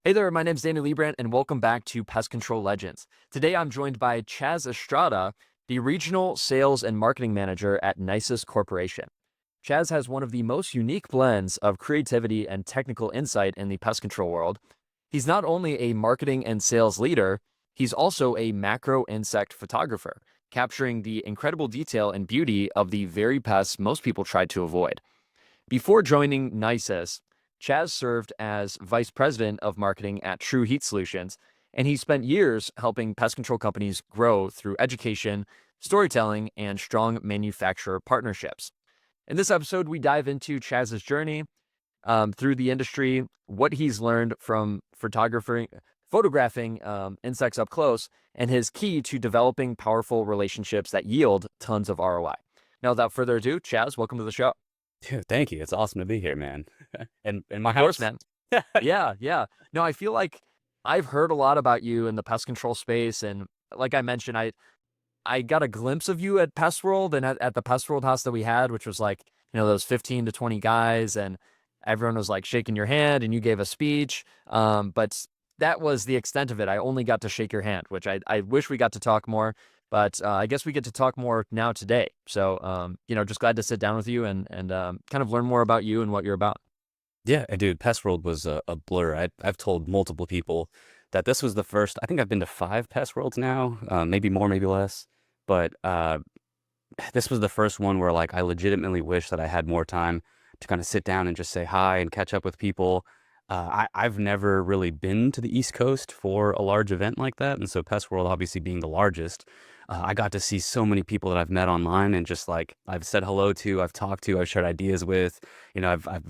Hey there, my name's Danny Leibrandt, and welcome back to Pest Control Legends. Today I'm joined by Chaz Estrada, the Regional Sales and Marketing Manager at Nisus Corporation. Chaz has one of the most unique blends of creativity and technical insight in the pest control world. He's not only a marketing and sales leader, he's also a macro insect photographer, capturing the incredible detail and beauty of the very pests most people try to avoid. Before joining Nisus, Chaz served as vice president of marketing at True Heat Solutions, and he spent years helping pest control companies grow through education, storytelling, and strong manufacturer partnerships. In this episode, we dive into Chaz's journey through the industry, what he's learned from photographing insects up close, and his key to developing powerful relationships that yield tons of ROI. Now, without further ado, Chaz, welcome to the show. Dude, thank you. It's awesome to be here, man. And in my Of course, house. man. Yeah, yeah. No, I feel like I've heard a lot about you in the pest control space, and like I mentioned, I got a glimpse of you at PestWorld and at the PestWorld house that we had, which was like, those 15 to 20 guys, and everyone was like shaking your hand, and you gave a speech. But that was the extent of it. I only got to shake your hand, which I wish we got to talk more, but I guess we get to talk more now today. So, just glad to sit down with you and kind of learn more about you and what you're about. Yeah, and dude, Pest was a blur. I've told multiple people that this was the first. I think I've been to 5 Pest Worlds now, maybe more, maybe less. But this was the first one where like I legitimately wish that I had more time to kind of sit down and just say hi and catch up with people. I've never really been to the East Coast for a large event like that, and so Pest World obviously being the largest, I got to see so many people that I've met online and just like I've said hello to, I've talked to, I've shared ideas with,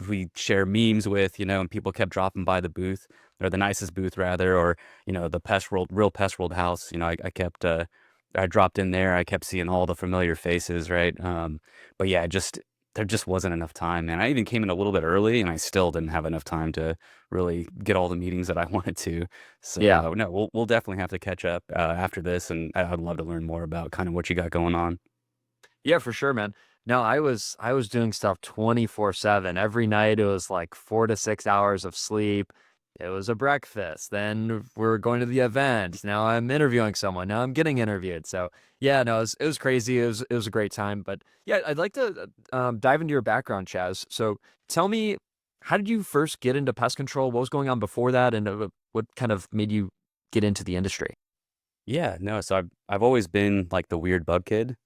we share memes with, and people kept dropping by the booth or the nicest booth rather, or the Pest World, real Pest World house. I kept I dropped in there. I kept seeing all the familiar faces, right? But yeah, just there just wasn't enough time, man. I even came in a little bit early, and I still didn't have enough time to really get all the meetings that I wanted to. So Yeah. no, we'll definitely have to catch up after this, and I'd love to learn more about kind of what you got going on. Yeah, for sure, man. No, I was doing stuff 24/7. Every night it was like 4 to 6 hours of sleep. It was a breakfast. Then we're going to the event. Now I'm interviewing someone. Now I'm getting interviewed. So yeah, no, it was crazy. It was a great time. But yeah, I'd like to dive into your background, Chaz. So tell me, how did you first get into pest control? What was going on before that, and what kind of made you get into the industry? Yeah, no, so I've always been like the weird bug kid.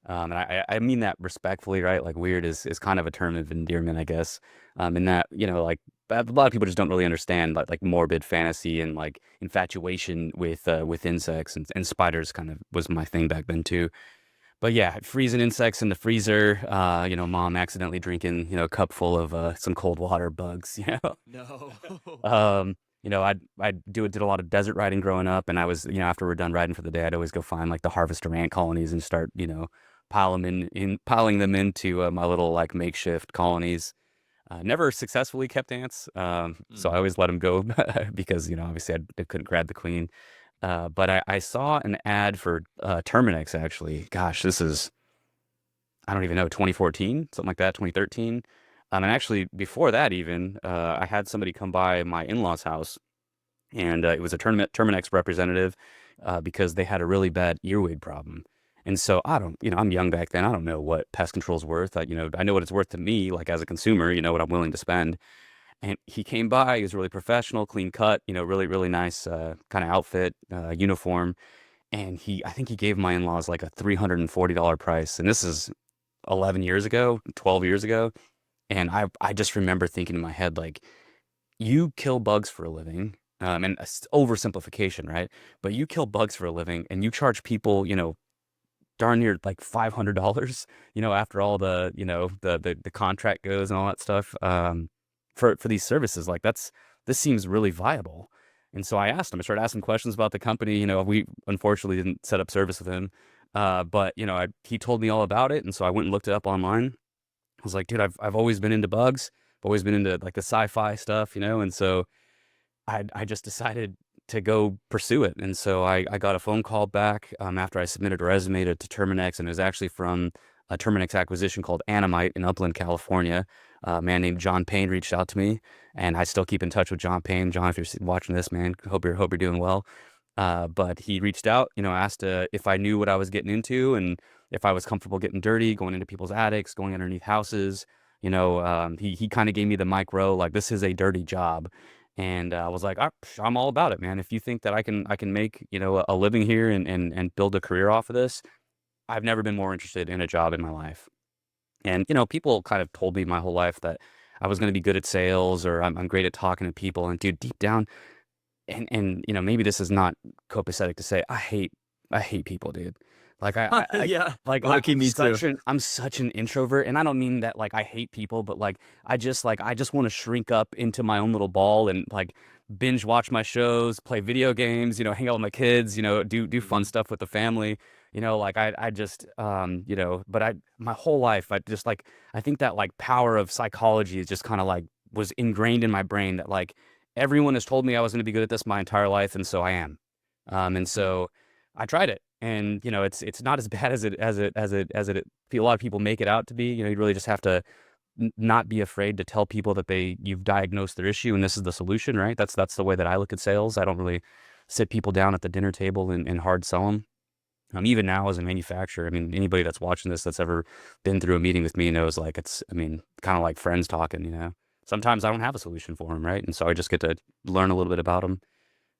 And I mean that respectfully, right? Like weird is kind of a term of endearment, I guess. In that, like a lot of people just don't really understand like morbid fantasy and like infatuation with insects and spiders kind of was my thing back then too. But yeah, freezing insects in the freezer, mom accidentally drinking, a cup full of some cold water bugs, No. Did a lot of desert riding growing up, and I was, after we're done riding for the day, I'd always go find like the harvester ant colonies and start, piling them into my little like makeshift colonies. Never successfully kept ants, so I Mm. always let them go because obviously I couldn't grab the queen. But I saw an ad for Terminix actually. Gosh, this is I don't even know 2014, something like that, 2013. And actually before that even, I had somebody come by my in-laws house, and it was a Terminix representative because they had a really bad earwig problem. And so I don't, I'm young back then. I don't know what pest control's worth. I know what it's worth to me, like as a consumer, what I'm willing to spend. And he came by. He was really professional, clean cut, really, really nice kind of outfit, uniform. And I think he gave my in-laws like a $340 price. And this is 11 years ago, 12 years ago. And I just remember thinking in my head, like, you kill bugs for a living. And it's oversimplification, right? But you kill bugs for a living and you charge people, darn near like $500, after all the, the contract goes and all that stuff, for these services. Like this seems really viable. And so I asked him, I started asking questions about the company. We unfortunately didn't set up service with him. But he told me all about it. And so I went and looked it up online. I was like, dude, I've always been into bugs. I've always been into like the sci-fi stuff, and so I just decided to go pursue it. And so I got a phone call back after I submitted a resume to Terminix, and it was actually from a Terminix acquisition called Animite in Upland, California. A man named John Payne reached out to me, and I still keep in touch with John Payne. John, if you're watching this, man, hope you're doing well. But he reached out, asked if I knew what I was getting into and if I was comfortable getting dirty, going into people's attics, going underneath houses. He kind of gave me the micro, like, this is a dirty job. And I was like, I'm all about it, man. If you think that I can make, a living here and build a career off of this, I've never been more interested in a job in my life. And, people kind of told me my whole life that I was going to be good at sales, or I'm great at talking to people. And dude, deep down, and maybe this is not copacetic to say, I hate people, dude. Like Yeah, like lucky me too. I'm such an introvert, and I don't mean that like I hate people, but like I just want to shrink up into my own little ball and like binge watch my shows, play video games, hang out with my kids, do fun stuff with the family. Like I just but my whole life I just like, I think that like power of psychology is just kind of like was ingrained in my brain that like everyone has told me I was going to be good at this my entire life, and so I am. And so I tried it, and it's not as bad as a lot of people make it out to be. You really just have to not be afraid to tell people that you've diagnosed their issue and this is the solution, right? That's the way that I look at sales. I don't really sit people down at the dinner table and hard sell them. Even now as a manufacturer, I mean, anybody that's watching this that's ever been through a meeting with me knows like kind of like friends talking. Sometimes I don't have a solution for them, right? And so I just get to learn a little bit about them.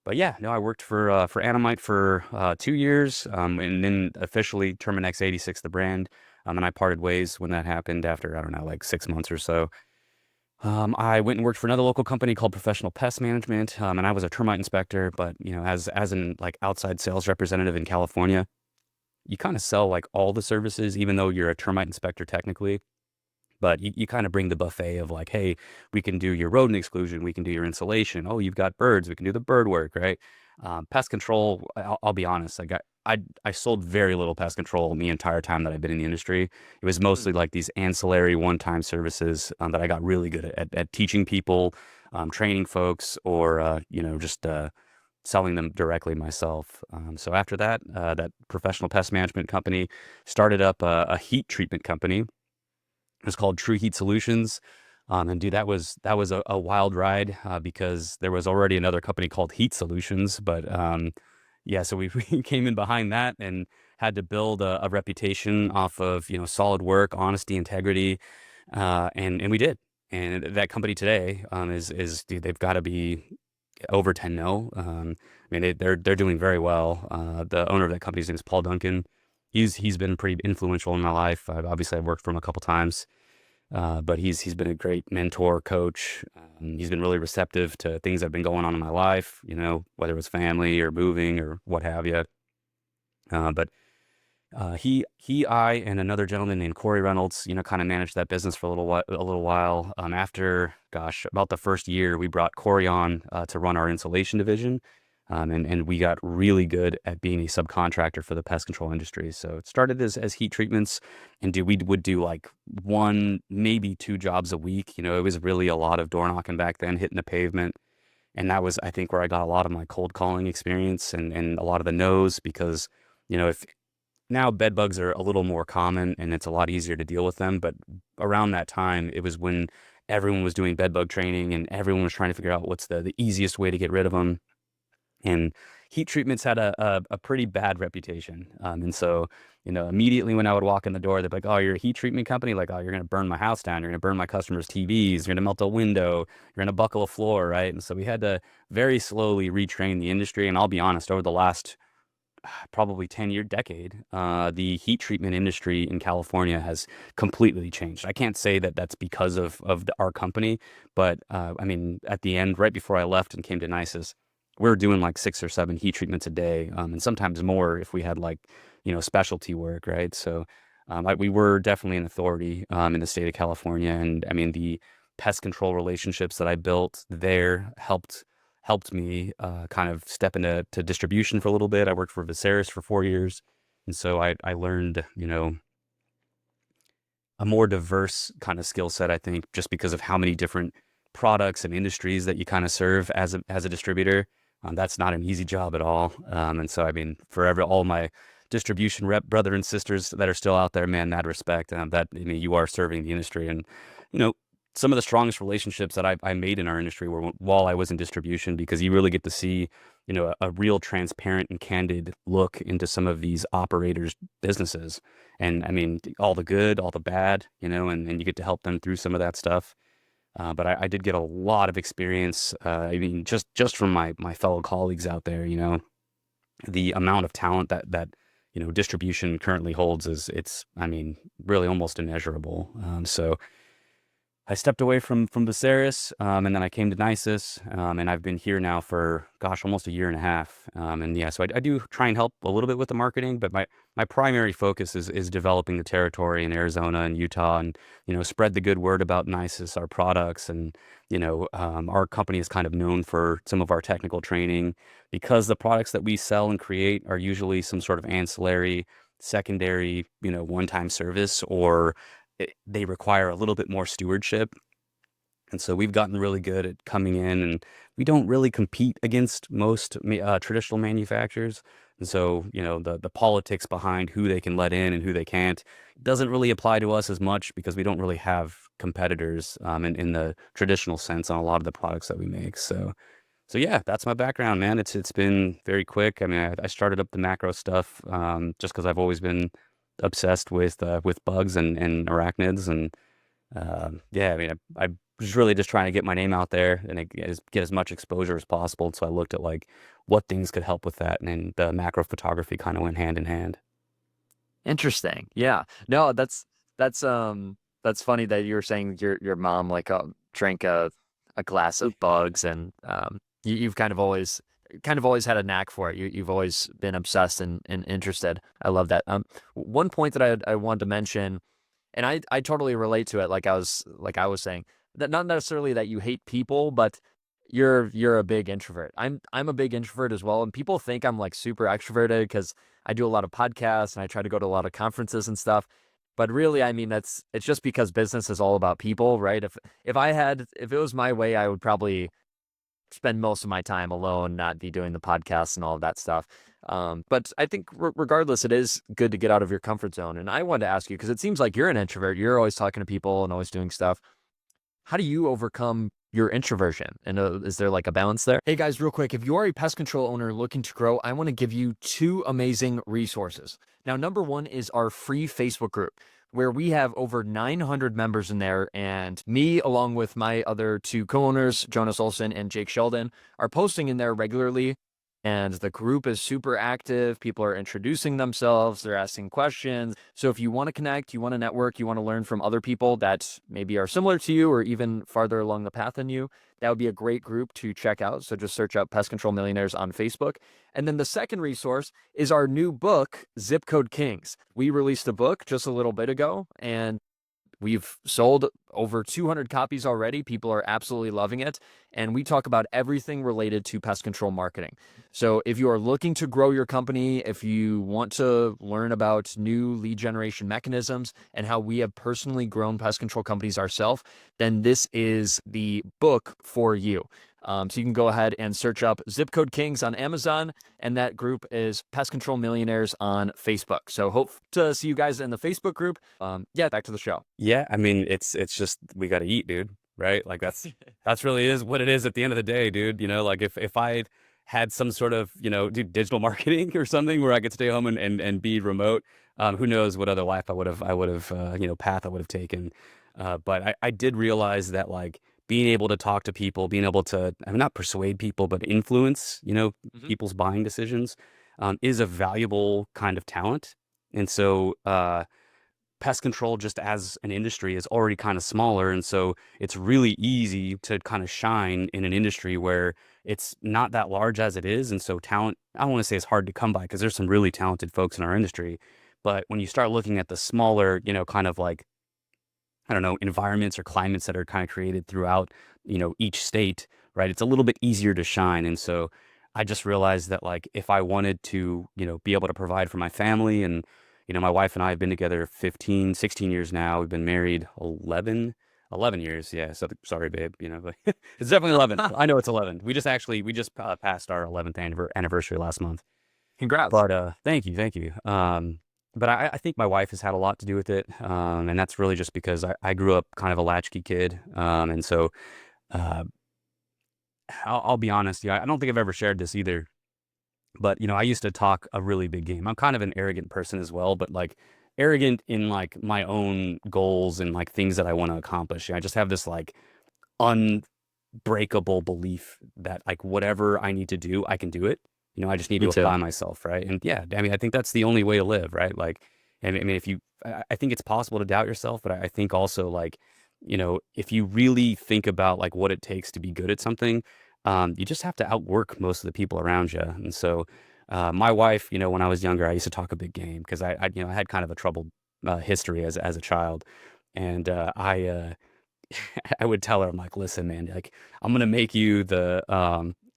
But yeah, no, I worked for Animite for 2 years, and then officially Terminix 86, the brand. And I parted ways when that happened after, I don't know, like 6 months or so. I went and worked for another local company called Professional Pest Management, and I was a termite inspector. But as an like outside sales representative in California, you kind of sell like all the services, even though you're a termite inspector technically. But you kind of bring the buffet of like, hey, we can do your rodent exclusion, we can do your insulation. Oh, you've got birds, we can do the bird work, right? Pest control, I'll be honest, like I sold very little pest control the entire time that I've been in the industry. It was mostly like these ancillary one-time services that I got really good at teaching people, training folks, or just selling them directly myself. So after that, that professional pest management company started up a heat treatment company. It was called True Heat Solutions. And dude, that was a wild ride because there was already another company called Heat Solutions. But yeah, so we came in behind that and had to build a reputation off of solid work, honesty, integrity, and we did. And that company today is dude, they've got to be over 10 now. I mean, they're doing very well. The owner of that company's name is Paul Duncan. He's been pretty influential in my life. Obviously, I've worked for him a couple times, but he's been a great mentor, coach. He's been really receptive to things that have been going on in my life, whether it was family or moving or what have you. But I, and another gentleman named Corey Reynolds, kind of managed that business for a little while. After, about the first year, we brought Corey on to run our insulation division. And we got really good at being a subcontractor for the pest control industry. So it started as heat treatments, and we would do like 1, maybe 2 jobs a week. It was really a lot of door knocking back then, hitting the pavement. And that was, I think, where I got a lot of my cold calling experience and a lot of the no's, because, if now bed bugs are a little more common and it's a lot easier to deal with them. But around that time, it was when everyone was doing bed bug training and everyone was trying to figure out what's the easiest way to get rid of them. And heat treatments had a pretty bad reputation. And so, immediately when I would walk in the door, they'd be like, oh, you're a heat treatment company? Like, oh, you're going to burn my house down. You're going to burn my customers' TVs. You're going to melt a window. You're going to buckle a floor, right? And so we had to very slowly retrain the industry. And I'll be honest, over the last probably 10-year decade, the heat treatment industry in California has completely changed. I can't say that that's because of our company, but I mean, at the end, right before I left and came to Nisus, we were doing like 6 or 7 heat treatments a day, and sometimes more if we had like, specialty work, right? So we were definitely an authority in the state of California. And I mean, the pest control relationships that I built there helped me kind of step into distribution for a little bit. I worked for Viseris for 4 years. And so I learned, a more diverse kind of skill set, I think, just because of how many different products and industries that you kind of serve as a distributor. That's not an easy job at all. And so, I mean, all my distribution rep brother and sisters that are still out there, man, mad respect. That, I mean, you are serving the industry. And, you know, some of the strongest relationships that I made in our industry were while I was in distribution, because you really get to see, you know, a real transparent and candid look into some of these operators' businesses. And I mean, all the good, all the bad, you know, and you get to help them through some of that stuff. But I did get a lot of experience. I mean, just from my fellow colleagues out there, you know, the amount of talent that you know distribution currently holds it's I mean really almost immeasurable. So I stepped away from Viseris, and then I came to Nisus, and I've been here now for, gosh, almost a year and a half. And yeah, so I do try and help a little bit with the marketing, but my primary focus is developing the territory in Arizona and Utah, and, you know, spread the good word about Nisus, our products. And, you know, our company is kind of known for some of our technical training, because the products that we sell and create are usually some sort of ancillary, secondary, you know, one-time service, or they require a little bit more stewardship. And so we've gotten really good at coming in, and we don't really compete against most traditional manufacturers. And so, you know, the politics behind who they can let in and who they can't doesn't really apply to us as much, because we don't really have competitors in the traditional sense on a lot of the products that we make. So yeah, that's my background, man. It's been very quick. I mean, I started up the macro stuff just because I've always been obsessed with bugs and arachnids. And yeah, I mean, I was really just trying to get my name out there and get as much exposure as possible. So I looked at like what things could help with that, and then the macro photography kind of went hand in hand. Interesting. Yeah. No, that's funny that you were saying your mom like drank a glass of bugs, and you've kind of always had a knack for it. You've always been obsessed and interested. I love that. One point that I wanted to mention, and I totally relate to it. Like I was saying, that not necessarily that you hate people, but you're a big introvert. I'm a big introvert as well, and people think I'm like super extroverted because I do a lot of podcasts and I try to go to a lot of conferences and stuff. But really, I mean, it's just because business is all about people, right? If it was my way, I would probably spend most of my time alone, not be doing the podcast and all of that stuff. But I think regardless, it is good to get out of your comfort zone. And I wanted to ask you, because it seems like you're an introvert. You're always talking to people and always doing stuff. How do you overcome your introversion? And is there like a balance there? Hey guys, real quick, if you are a pest control owner looking to grow, I want to give you two amazing resources. Now, number one is our free Facebook group, where we have over 900 members in there, and me, along with my other two co-owners, Jonas Olson and Jake Sheldon, are posting in there regularly. And the group is super active. People are introducing themselves. They're asking questions. So if you want to connect, you want to network, you want to learn from other people that maybe are similar to you or even farther along the path than you, that would be a great group to check out. So just search out Pest Control Millionaires on Facebook. And then the second resource is our new book, Zip Code Kings. We released a book just a little bit ago, and we've sold over 200 copies already. People are absolutely loving it. And we talk about everything related to pest control marketing. So if you are looking to grow your company, if you want to learn about new lead generation mechanisms and how we have personally grown pest control companies ourselves, then this is the book for you. So you can go ahead and search up Zip Code Kings on Amazon, and that group is Pest Control Millionaires on Facebook. So hope to see you guys in the Facebook group. Yeah, back to the show. Yeah, I mean, it's just we got to eat, dude. Right? Like that's really is what it is at the end of the day, dude. You know, like if I had some sort of, you know, do digital marketing or something where I could stay home and be remote, who knows what other life I would have you know, path I would have taken. But I did realize that, like, being able to talk to people, being able to, I mean, not persuade people, but influence, you know, people's buying decisions, is a valuable kind of talent. And so, pest control, just as an industry, is already kind of smaller. And so it's really easy to kind of shine in an industry where it's not that large as it is. And so talent, I don't want to say it's hard to come by, because there's some really talented folks in our industry. But when you start looking at the smaller, you know, kind of like, I don't know, environments or climates that are kind of created throughout, you know, each state, right? It's a little bit easier to shine. And so I just realized that, like, if I wanted to, you know, be able to provide for my family, and, you know, my wife and I have been together 15, 16 years now. We've been married 11 years. Yeah. So sorry, babe, you know, but it's definitely 11. I know it's 11. We just passed our 11th anniversary last month. Congrats. But thank you, thank you. But I think my wife has had a lot to do with it, and that's really just because I grew up kind of a latchkey kid, and so uh, I'll be honest, yeah, I don't think I've ever shared this either. But I used to talk a really big game. I'm kind of an arrogant person as well, but like arrogant in like my own goals and like things that I want to accomplish. I just have this like unbreakable belief that like whatever I need to do, I can do it. I just need Me to too. apply myself, right? And yeah, I mean, I think that's the only way to live, right? Like, I mean, if you, I think it's possible to doubt yourself, but I think also like, if you really think about like what it takes to be good at something, you just have to outwork most of the people around you. And so, my wife, when I was younger, I used to talk a big game because I had kind of a troubled history as a child, and I would tell her, I'm like, listen, man, like I'm gonna make you the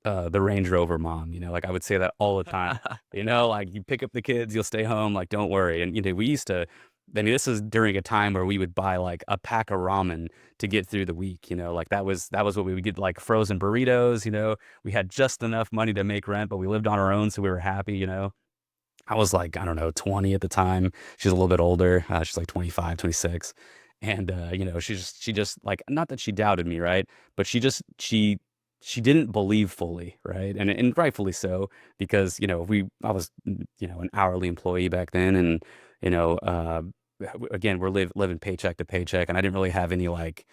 Range Rover mom, like I would say that all the time. Like you pick up the kids, you'll stay home, like don't worry. And we used to I mean, this is during a time where we would buy like a pack of ramen to get through the week, like that was what we would get, like frozen burritos, we had just enough money to make rent, but we lived on our own, so we were happy. I was like, I don't know, 20 at the time. She's a little bit older. She's like 25, 26. And, she just like, not that she doubted me, right? But she didn't believe fully, right? And rightfully so, because, I was, an hourly employee back then. And, again, we're living paycheck to paycheck. And I didn't really have any like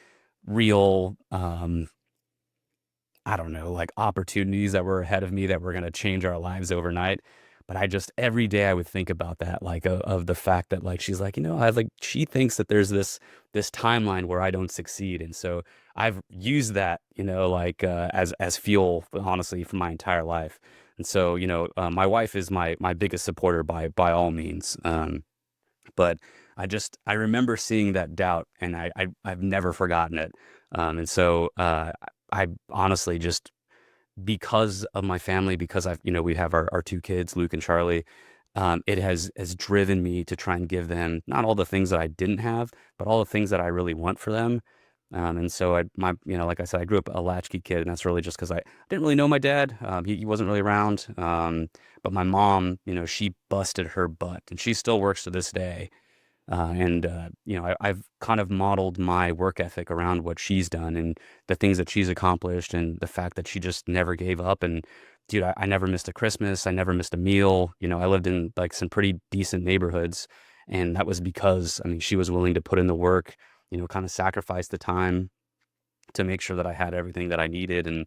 real, I don't know, like opportunities that were ahead of me that were going to change our lives overnight. But I just, every day I would think about that, like of the fact that like, she's like, she thinks that there's this timeline where I don't succeed. And so I've used that, like, as fuel, honestly, for my entire life. And so, my wife is my biggest supporter by all means. But I remember seeing that doubt, and I've never forgotten it. And so, I honestly just, because of my family, because we have our two kids, Luke and Charlie, it has driven me to try and give them not all the things that I didn't have, but all the things that I really want for them. And so like I said, I grew up a latchkey kid, and that's really just because I didn't really know my dad. He wasn't really around. But my mom, she busted her butt, and she still works to this day. I've kind of modeled my work ethic around what she's done and the things that she's accomplished, and the fact that she just never gave up. And dude, I never missed a Christmas. I never missed a meal. I lived in like some pretty decent neighborhoods. And that was because, I mean, she was willing to put in the work, kind of sacrifice the time to make sure that I had everything that I needed. And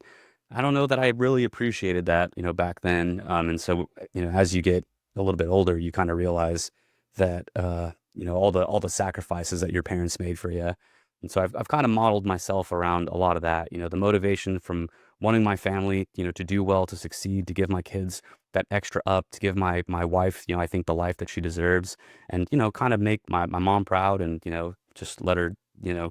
I don't know that I really appreciated that, back then. And so, as you get a little bit older, you kind of realize that, all the sacrifices that your parents made for you. And so I've kind of modeled myself around a lot of that, the motivation from wanting my family, to do well, to succeed, to give my kids that extra up, to give my wife, I think the life that she deserves, and, kind of make my mom proud, and, just let her,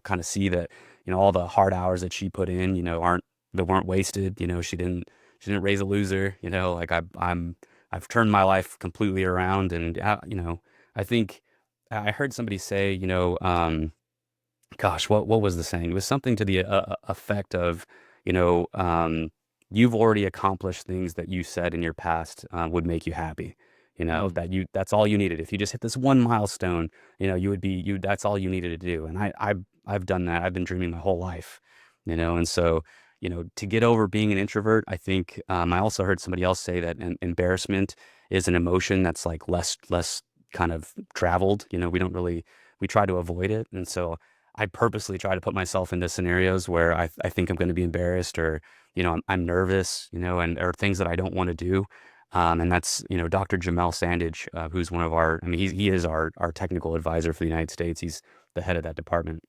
kind of see that, all the hard hours that she put in, weren't wasted. She didn't raise a loser. Like I've turned my life completely around. And I think I heard somebody say, gosh, what was the saying? It was something to the effect of, you know, um, you've already accomplished things that you said in your past would make you happy. Mm. That's all you needed. If you just hit this one milestone, that's all you needed to do. And I've done that. I've been dreaming my whole life, and so, to get over being an introvert, I think, I also heard somebody else say that embarrassment is an emotion that's like less kind of traveled. We try to avoid it. And so I purposely try to put myself into scenarios where I think I'm going to be embarrassed, or, I'm nervous, and or things that I don't want to do. And that's, Dr. Jamel Sandage, who's one of our, I mean, he is our technical advisor for the United States. He's the head of that department.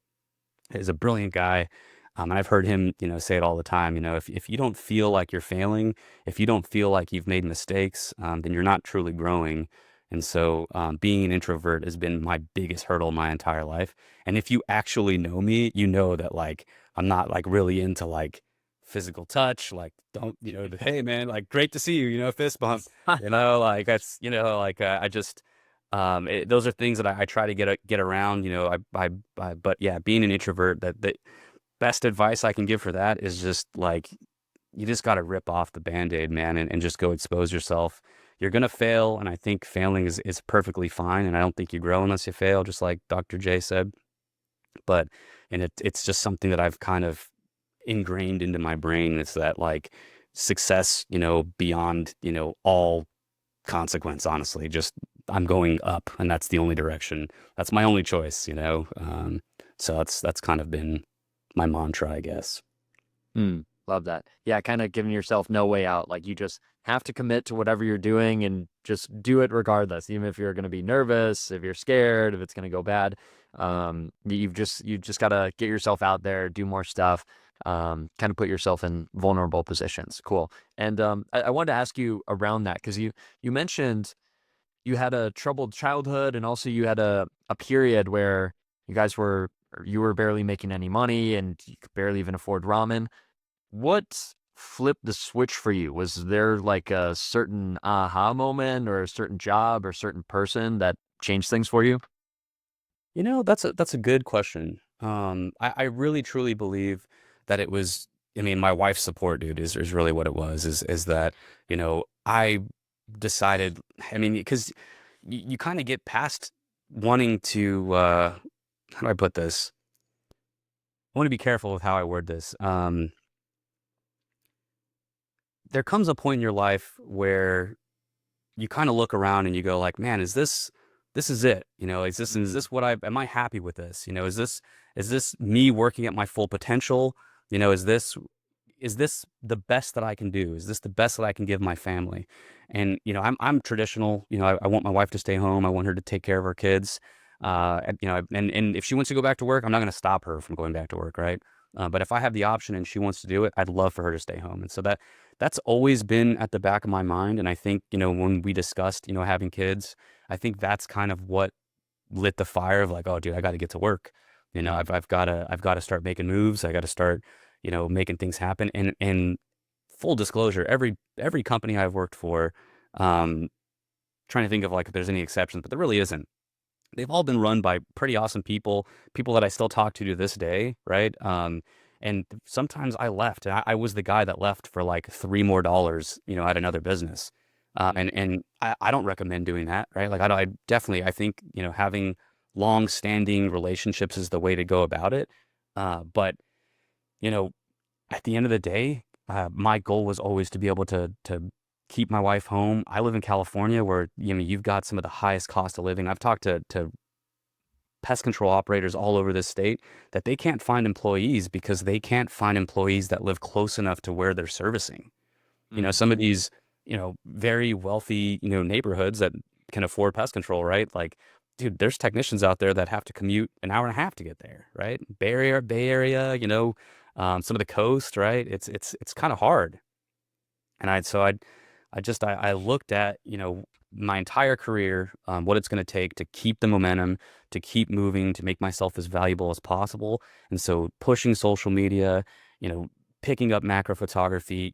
He's a brilliant guy. And I've heard him, say it all the time. If you don't feel like you're failing, if you don't feel like you've made mistakes, then you're not truly growing. And so, being an introvert has been my biggest hurdle my entire life. And if you actually know me, you know that like I'm not like really into like physical touch. Like, don't, hey man, like great to see you, fist bump. Like that's, like, I just, those are things that I try to get around. But yeah, being an introvert, that best advice I can give for that is just like, you just got to rip off the Band-Aid, man, and just go expose yourself. you're going to fail. And I think failing is perfectly fine. And I don't think you grow unless you fail, just like Dr. J said. But, and it's just something that I've kind of ingrained into my brain. It's that like success, beyond, all consequence, honestly, just I'm going up, and that's the only direction. That's my only choice. So that's kind of been my mantra, I guess. Love that. Yeah, kind of giving yourself no way out. Like you just have to commit to whatever you're doing and just do it regardless, even if you're going to be nervous, if you're scared, if it's going to go bad. You just got to get yourself out there, do more stuff, kind of put yourself in vulnerable positions. Cool. And I wanted to ask you around that because you mentioned you had a troubled childhood and also you had a period where you were barely making any money and you could barely even afford ramen. What flipped the switch for you? Was there like a certain aha moment or a certain job or certain person that changed things for you? That's a good question. I really truly believe that it was. I mean, my wife's support, dude, is really what it was. Is that I decided. I mean, because you kind of get past wanting to. How do I put this? I want to be careful with how I word this. There comes a point in your life where you kind of look around and you go like, man, this is it? Is this what am I happy with this? Is this me working at my full potential? Is this the best that I can do? Is this the best that I can give my family? And I'm traditional. I want my wife to stay home. I want her to take care of her kids. And if she wants to go back to work, I'm not going to stop her from going back to work, right? But if I have the option and she wants to do it, I'd love for her to stay home. And so that's always been at the back of my mind. And I think when we discussed having kids, I think that's kind of what lit the fire of like, oh, dude, I got to get to work. I've got to start making moves. I got to start making things happen. And full disclosure, every company I've worked for, trying to think of like if there's any exceptions, but there really isn't. They've all been run by pretty awesome people that I still talk to this day, right? And sometimes I left. I was the guy that left for like $3 more, at another business. And I don't recommend doing that, right? Like I definitely, I think, having long-standing relationships is the way to go about it. But, you know, at the end of the day, my goal was always to be able to keep my wife home. I live in California where, you've got some of the highest cost of living. I've talked to pest control operators all over this state that they can't find employees because they can't find employees that live close enough to where they're servicing. Some of these, very wealthy, neighborhoods that can afford pest control, right? Like, dude, there's technicians out there that have to commute an hour and a half to get there, right? Bay Area, some of the coast, right? It's kind of hard. And I looked at, my entire career, what it's going to take to keep the momentum, to keep moving, to make myself as valuable as possible. And so pushing social media, picking up macro photography,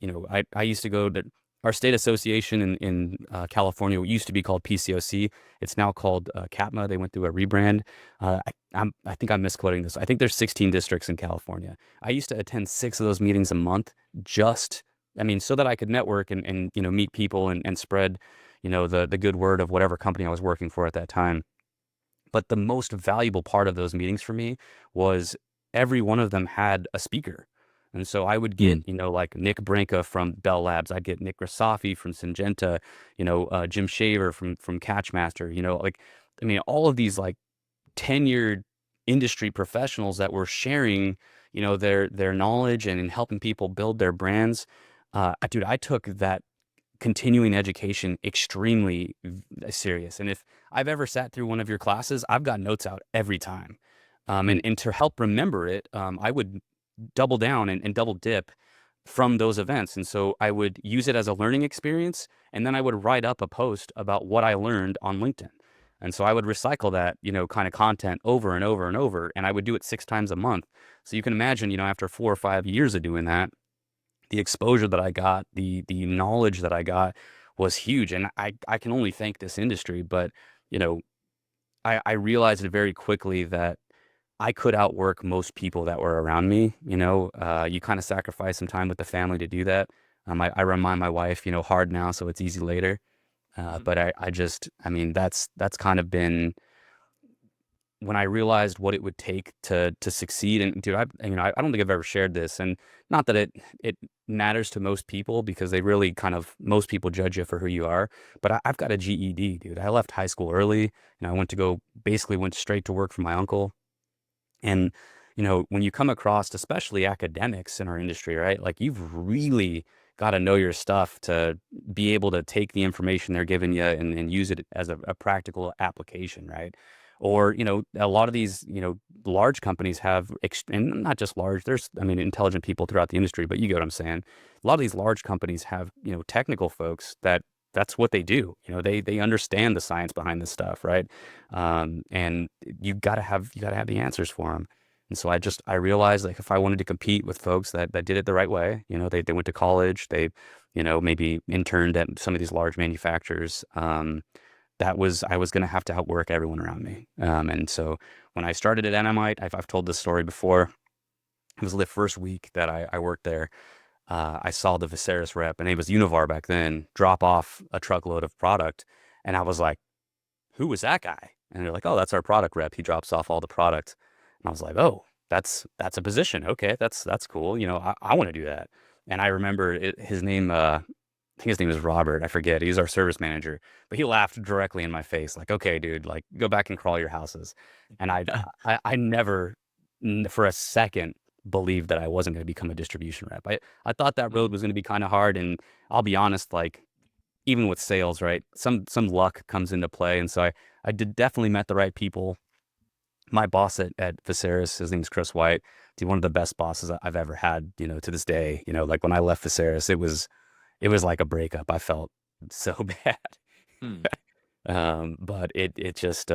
I used to go to our state association in California. It used to be called PCOC. It's now called CAPMA. They went through a rebrand. I think I'm misquoting this. I think there's 16 districts in California. I used to attend 6 of those meetings a month so that I could network and meet people and spread, the good word of whatever company I was working for at that time. But the most valuable part of those meetings for me was every one of them had a speaker. And so I would get, like Nick Branca from Bell Labs. I'd get Nick Rasafi from Syngenta, Jim Shaver from Catchmaster, all of these like tenured industry professionals that were sharing, their knowledge and in helping people build their brands. Dude, I took that continuing education extremely serious. And if I've ever sat through one of your classes, I've got notes out every time. And to help remember it, I would double down and double dip from those events. And so I would use it as a learning experience. And then I would write up a post about what I learned on LinkedIn. And so I would recycle that, kind of content over and over and over. And I would do it 6 times a month. So you can imagine, after 4 or 5 years of doing that, the exposure that I got, the knowledge that I got was huge. And I can only thank this industry, but, I realized very quickly that I could outwork most people that were around me. You kind of sacrifice some time with the family to do that. I remind my wife, hard now, so it's easy later. Mhm. But I mean, that's kind of been when I realized what it would take to succeed. And dude, I don't think I've ever shared this, and not that it matters to most people because they really kind of most people judge you for who you are. But I've got a GED, dude. I left high school early, and I basically went straight to work for my uncle. And, when you come across, especially academics in our industry, right? Like you've really got to know your stuff to be able to take the information they're giving you and use it as a practical application, right? Or, a lot of these, large companies have, and not just large, there's, I mean, intelligent people throughout the industry, but you get what I'm saying. A lot of these large companies have, technical folks that's what they do. They understand the science behind this stuff, right? And you gotta have the answers for them. And so I realized like if I wanted to compete with folks that did it the right way, they went to college, they, maybe interned at some of these large manufacturers. I was going to have to outwork everyone around me. And so when I started at Dynamite, I've told this story before. It was the first week that I worked there. I saw the Viseris rep, and it was Univar back then, drop off a truckload of product. And I was like, who was that guy? And they're like, oh, that's our product rep. He drops off all the product. And I was like, oh, that's a position. Okay, that's cool. I want to do that. And I remember his name, I think his name was Robert. I forget. He's our service manager, but he laughed directly in my face, like, okay, dude, like go back and crawl your houses. And I never for a second believed that I wasn't going to become a distribution rep. I thought that road Mhm. was going to be kind of hard. And I'll be honest, like, even with sales, right? Some luck comes into play, and so I did definitely met the right people. My boss at Viseris, his name's Chris White. He's one of the best bosses I've ever had. To this day. Like when I left Viseris, it was like a breakup. I felt so bad. Hmm. But it just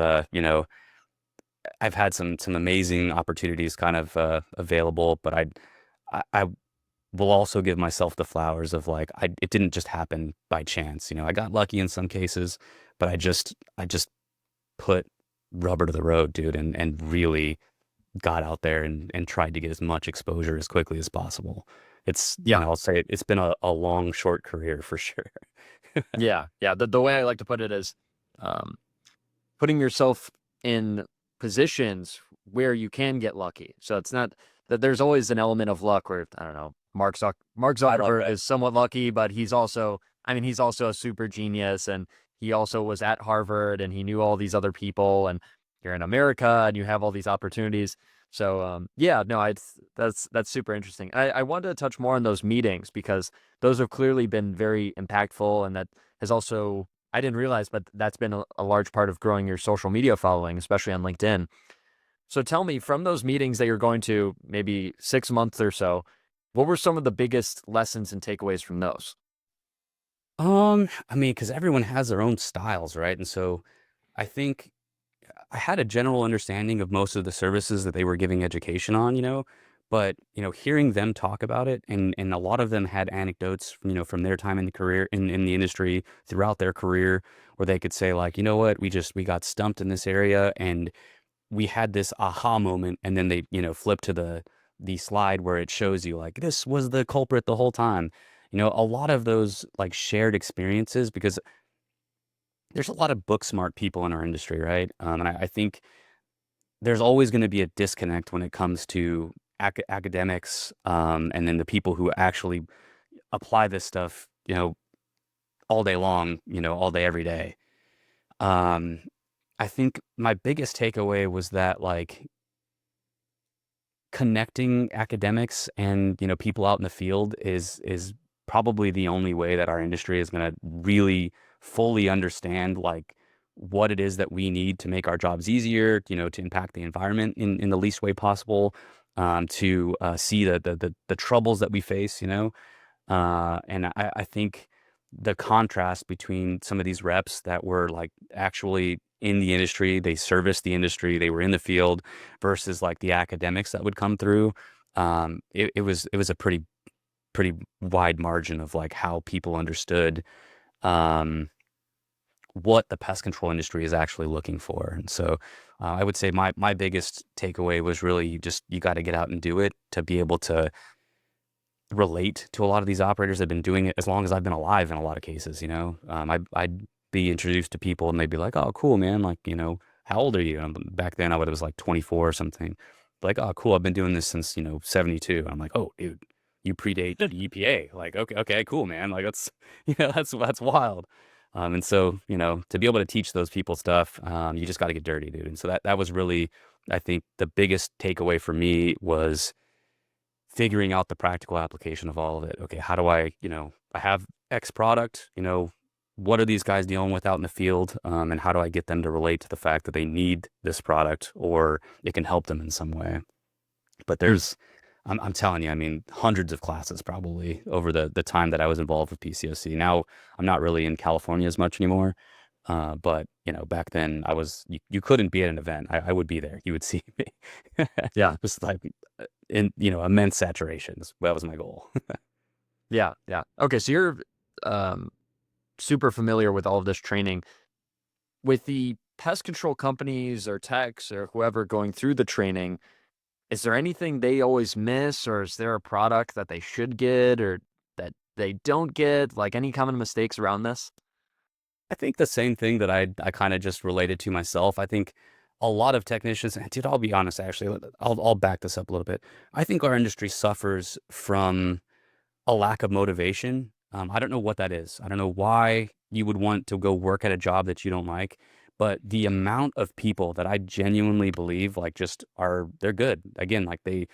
I've had some amazing opportunities kind of available, but I will also give myself the flowers of like it didn't just happen by chance. I got lucky in some cases, but I just put rubber to the road, dude, and really got out there and tried to get as much exposure as quickly as possible. Yeah. I'll say it's been a long, short career for sure. Yeah. Yeah. The way I like to put it is um, putting yourself in positions where you can get lucky. So it's not that there's always an element of luck where, I don't know, Mark I love Zuckerberg that. is somewhat lucky, but he's also, I mean, he's also a super genius, and he also was at Harvard and he knew all these other people, and you're in America and you have all these opportunities. So yeah, no, that's super interesting. I wanted to touch more on those meetings because those have clearly been very impactful, and that has also, I didn't realize, but that's been a large part of growing your social media following, especially on LinkedIn. So tell me, from those meetings that you're going to, maybe 6 months or so, what were some of the biggest lessons and takeaways from those? I mean, because everyone has their own styles, right? And so I think I had a general understanding of most of the services that they were giving education on, but hearing them talk about it, and a lot of them had anecdotes, from their time in the career in the industry throughout their career, where they could say like, you know what, we got stumped in this area, and we had this aha moment, and then they flip to the slide where it shows you like this was the culprit the whole time. A lot of those like shared experiences because there's a lot of book smart people in our industry, right? And I think there's always going to be a disconnect when it comes to academics, and then the people who actually apply this stuff, all day long, all day, every day. Um, I think my biggest takeaway was that like connecting academics and people out in the field is probably the only way that our industry is going to really fully understand like what it is that we need to make our jobs easier, to impact the environment in the least way possible, to see the troubles that we face, and I think the contrast between some of these reps that were like actually in the industry, they serviced the industry, they were in the field, versus like the academics that would come through. It was a pretty wide margin of like how people understood um, what the pest control industry is actually looking for. And so I would say my biggest takeaway was really just you got to get out and do it to be able to relate to a lot of these operators that have been doing it as long as I've been alive in a lot of cases. I be introduced to people and they'd be like, oh, cool, man. Like, how old are you? And back then was like 24 or something. Like, oh, cool. I've been doing this since, 72. And I'm like, oh, dude, you predate the EPA. Like, okay, cool, man. Like that's, that's wild. And so, to be able to teach those people stuff, you just got to get dirty, dude. And so that was really, I think the biggest takeaway for me was figuring out the practical application of all of it. Okay, how do I, I have X product, what are these guys dealing with out in the field? And how do I get them to relate to the fact that they need this product or it can help them in some way? But there's, I'm telling you, I mean, hundreds of classes probably over the time that I was involved with PCOC. Now I'm not really in California as much anymore. But back then you couldn't be at an event. I would be there. You would see me. Yeah. Just like in, immense saturations. That was my goal. Yeah. Okay, so you're super familiar with all of this training. With the pest control companies or techs or whoever going through the training, is there anything they always miss, or is there a product that they should get or that they don't get? Like any common mistakes around this? I think the same thing that I kind of just related to myself. I think a lot of technicians, and dude, I'll be honest, actually, I'll back this up a little bit. I think our industry suffers from a lack of motivation. I don't know what that is. I don't know why you would want to go work at a job that you don't like, but the amount of people that I genuinely believe like they're good. Again, like they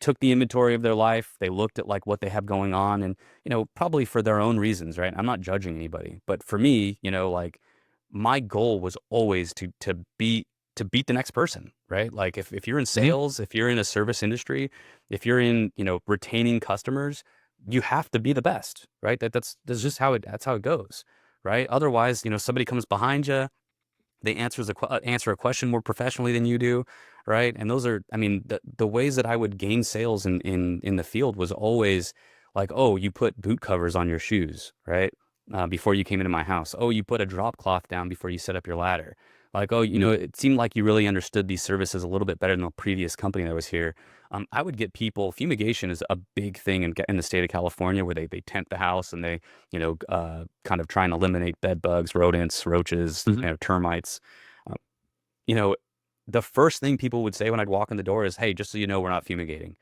took the inventory of their life. They looked at like what they have going on and, probably for their own reasons, right? I'm not judging anybody, but for me, like my goal was always to beat the next person, right? Like if you're in sales, if you're in a service industry, if you're in, retaining customers, you have to be the best, right? That's just that's how it goes, right? Otherwise, somebody comes behind you, they answer a question more professionally than you do, right? And those are, I mean, the ways that I would gain sales in the field was always like, oh, you put boot covers on your shoes, right? Before you came into my house. Oh, you put a drop cloth down before you set up your ladder. Like, oh, it seemed like you really understood these services a little bit better than the previous company that was here. I would get people, fumigation is a big thing in the state of California where they tent the house and they, kind of try and eliminate bed bugs, rodents, roaches, termites. Uh, you know, the first thing people would say when I'd walk in the door is, hey, just so you know, we're not fumigating.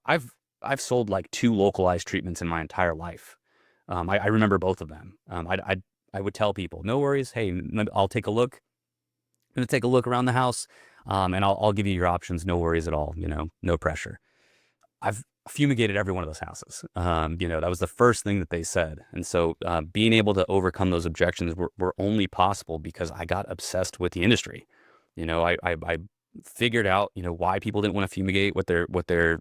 I've sold like 2 localized treatments in my entire life. I remember both of them. I would tell people, no worries. Hey, I'll take a look. I'm going to take a look around the house, and I'll give you your options. No worries at all. No pressure. I've fumigated every one of those houses. That was the first thing that they said. And so being able to overcome those objections were only possible because I got obsessed with the industry. I figured out, why people didn't want to fumigate, what their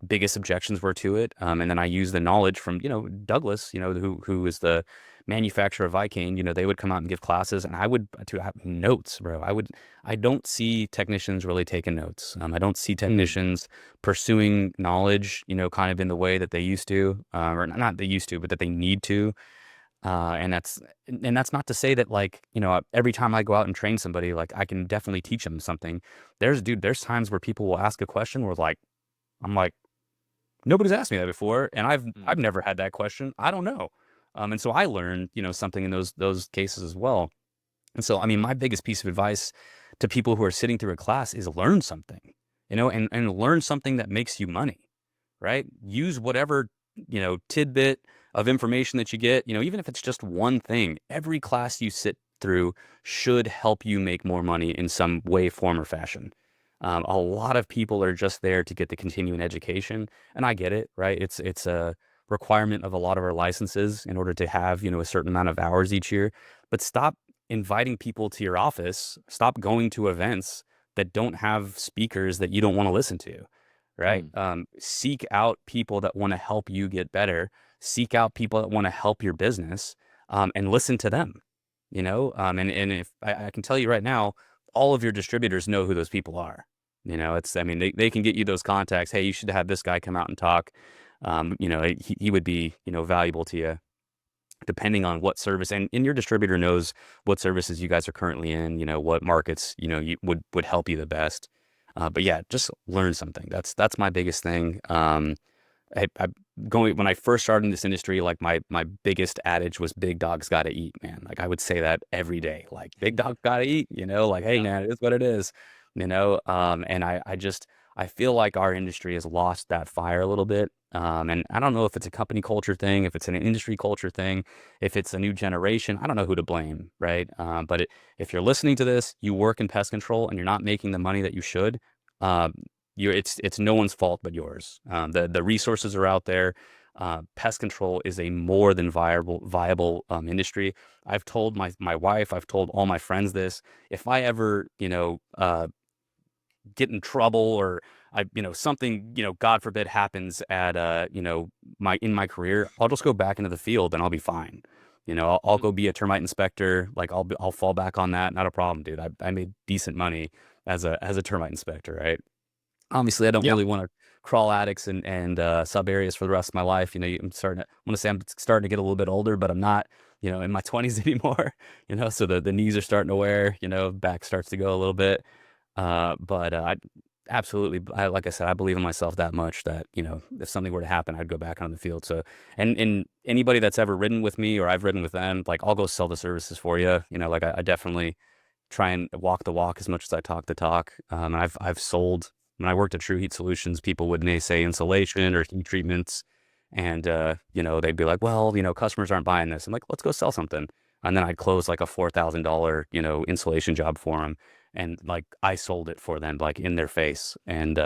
biggest objections were to it. And then I used the knowledge from, Douglas, who is the manufacturer of Vicane. They would come out and give classes and I would have notes, bro. I don't see technicians really taking notes. I don't see technicians pursuing knowledge, kind of in the way that they used to, or not they used to, but that they need to. And that's not to say that like, every time I go out and train somebody, like I can definitely teach them something. There's times where people will ask a question where I'm like, nobody's asked me that before. And I've never had that question. I don't know. And so I learned, something in those cases as well. And so, I mean, my biggest piece of advice to people who are sitting through a class is learn something, and learn something that makes you money, right? Use whatever, tidbit of information that you get, even if it's just one thing. Every class you sit through should help you make more money in some way, form, or fashion. A lot of people are just there to get the continuing education, and I get it, right? It's a requirement of a lot of our licenses in order to have, a certain amount of hours each year. But stop inviting people to your office. Stop going to events that don't have speakers that you don't want to listen to, right? Seek out people that want to help you get better. Seek out people that want to help your business, and listen to them. And if I can tell you right now, all of your distributors know who those people are. They can get you those contacts. Hey, you should have this guy come out and talk. He would be, valuable to you depending on what service, and your distributor knows what services you guys are currently in, what markets, you would help you the best. But yeah, just learn something. That's my biggest thing. I going when I first started in this industry, like my biggest adage was big dogs gotta eat, man. Like I would say that every day. Like big dog gotta eat, like, hey Yeah. man, it is what it is. And I feel like our industry has lost that fire a little bit. And I don't know if it's a company culture thing, if it's an industry culture thing, if it's a new generation. I don't know who to blame, right? If you're listening to this, you work in pest control and you're not making the money that you should, um, it's no one's fault but yours. The resources are out there. Pest control is a more than viable industry. I've told my wife, I've told all my friends this. If I ever get in trouble, or something, God forbid, happens at my career, I'll just go back into the field and I'll be fine. I'll Mhm. go be a termite inspector. Like I'll fall back on that. Not a problem, dude. I made decent money as a termite inspector, right? Obviously, I don't Yeah. really want to crawl attics and sub areas for the rest of my life. I want to say I'm starting to get a little bit older, but I'm not, in my 20s anymore. So the knees are starting to wear. Back starts to go a little bit. I absolutely, like I said, I believe in myself that much that, if something were to happen, I'd go back on the field. So, and anybody that's ever ridden with me or I've ridden with them, like I'll go sell the services for you. Like I definitely try and walk the walk as much as I talk the talk. I've sold when I worked at True Heat Solutions, people would say insulation or heat treatments, and they'd be like, well, customers aren't buying this. I'm like, let's go sell something, and then I'd close like a $4,000 insulation job for them, and like I sold it for them like in their face, and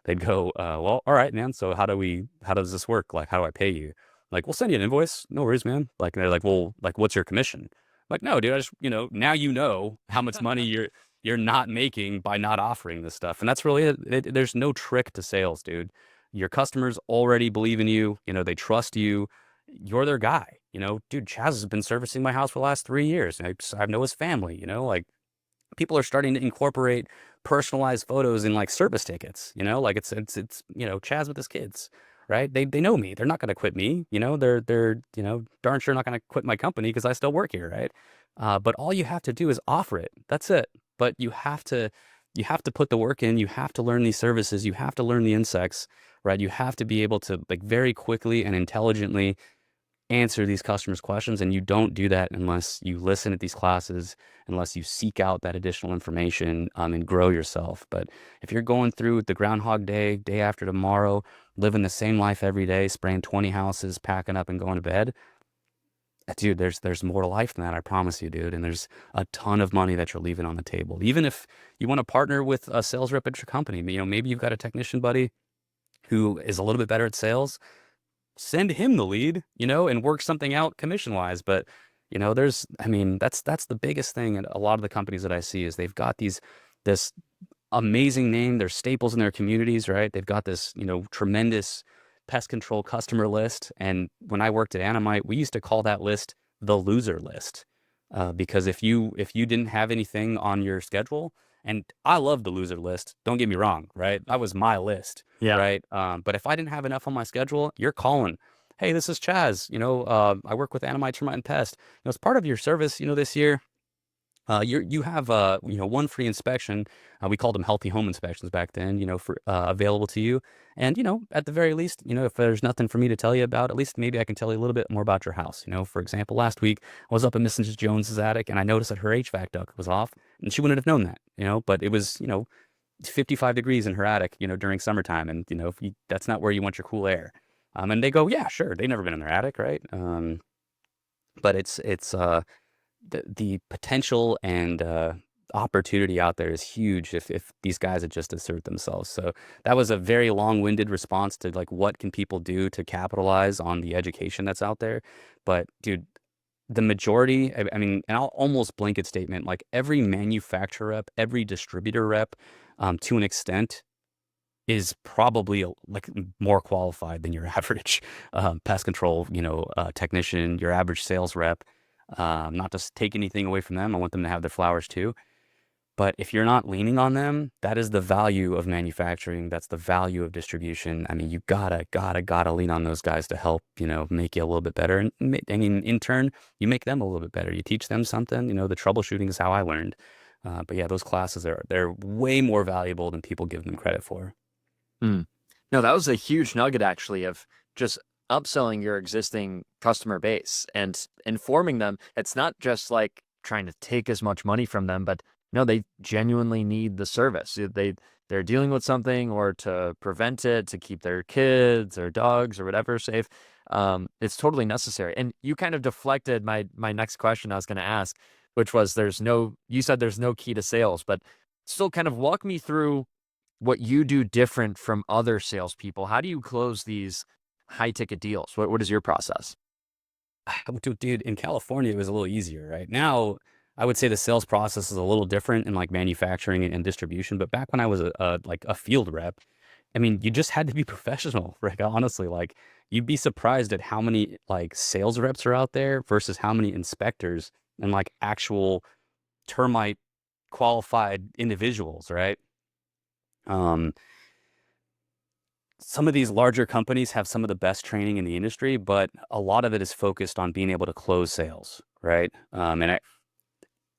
they'd go, well, all right, man. So how does this work? Like, how do I pay you? Like, we'll send you an invoice. No worries, man. Like, and they're like, well, like, what's your commission? Like, no, dude, I just, now how much money you're not making by not offering this stuff. And that's really it. There's no trick to sales, dude. Your customers already believe in you. They trust you. You're their guy. Dude, Chaz has been servicing my house for the last 3 years. I know his family, like people are starting to incorporate personalized photos in like service tickets, like it's Chaz with his kids, right? They know me. They're not going to quit me. They're darn sure not going to quit my company because I still work here, right? But all you have to do is offer it. That's it. But you have to put the work in. You have to learn these services. You have to learn the insects, right? You have to be able to like very quickly and intelligently answer these customers' questions. And you don't do that unless you listen at these classes, unless you seek out that additional information, and grow yourself. But if you're going through the Groundhog Day, day after tomorrow, living the same life every day, spraying 20 houses, packing up and going to bed, dude, there's more to life than that. I promise you, dude. And there's a ton of money that you're leaving on the table. Even if you want to partner with a sales rep at your company, maybe you've got a technician buddy who is a little bit better at sales, send him the lead, and work something out commission wise. But, that's the biggest thing. And a lot of the companies that I see is they've got this amazing name. They're staples in their communities, right? They've got this, tremendous pest control customer list. And when I worked at Animite, we used to call that list the loser list. Because if you didn't have anything on your schedule, and I love the loser list, don't get me wrong, right? That was my list, Yeah. right? But if I didn't have enough on my schedule, you're calling. Hey, this is Chaz. I work with Animite, Termite, and Pest. As part of your service, this year, you have one free inspection. We called them healthy home inspections back then. For available to you. And at the very least, if there's nothing for me to tell you about, at least maybe I can tell you a little bit more about your house. For example, last week I was up in Mrs. Jones's attic and I noticed that her HVAC duct was off, and she wouldn't have known that. But it was 55 degrees in her attic, during summertime, and that's not where you want your cool air. And they go, yeah, sure. They've never been in their attic, right? But it's the potential and opportunity out there is huge if these guys had just assert themselves. So that was a very long-winded response to like what can people do to capitalize on the education that's out there. But dude, the majority, I mean, and I'll almost blanket statement, like every manufacturer rep, every distributor rep, to an extent, is probably like more qualified than your average pest control, technician, your average sales rep. Not to take anything away from them. I want them to have their flowers too. But if you're not leaning on them, that is the value of manufacturing. That's the value of distribution. I mean, you gotta lean on those guys to help, make you a little bit better. And I mean, in turn, you make them a little bit better. You teach them something. The troubleshooting is how I learned. But yeah, those classes they're way more valuable than people give them credit for. Mm. No, that was a huge nugget actually of just upselling your existing customer base and informing them it's not just like trying to take as much money from them, but no, they genuinely need the service. They're dealing with something or to prevent it, to keep their kids or dogs or whatever safe. It's totally necessary. And you kind of deflected my next question I was going to ask, which was you said there's no key to sales, but still kind of walk me through what you do different from other salespeople. How do you close these high ticket deals? What is your process? Dude, in California, it was a little easier, right? Now, I would say the sales process is a little different in like manufacturing and distribution. But back when I was like a field rep, I mean, you just had to be professional, right? Honestly, like you'd be surprised at how many like sales reps are out there versus how many inspectors and like actual termite qualified individuals, right? Um, some of these larger companies have some of the best training in the industry, but a lot of it is focused on being able to close sales, right? And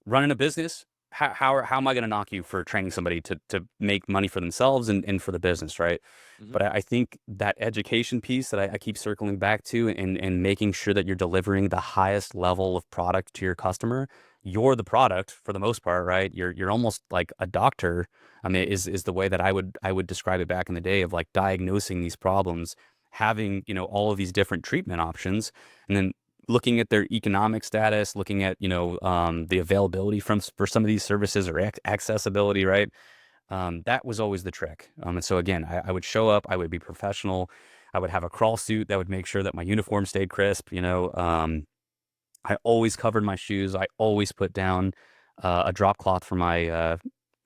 running a business, how am I going to knock you for training somebody to make money for themselves and for the business, right? Hmm. But I think that education piece that I keep circling back to and making sure that you're delivering the highest level of product to your customer. You're the product for the most part, right? You're almost like a doctor. I mean, is the way that I would describe it back in the day of like diagnosing these problems, having, all of these different treatment options, and then looking at their economic status, looking at, the availability for some of these services or accessibility, right? That was always the trick. And so again, I would show up, I would be professional. I would have a crawl suit that would make sure that my uniform stayed crisp. I always covered my shoes. I always put down a drop cloth for my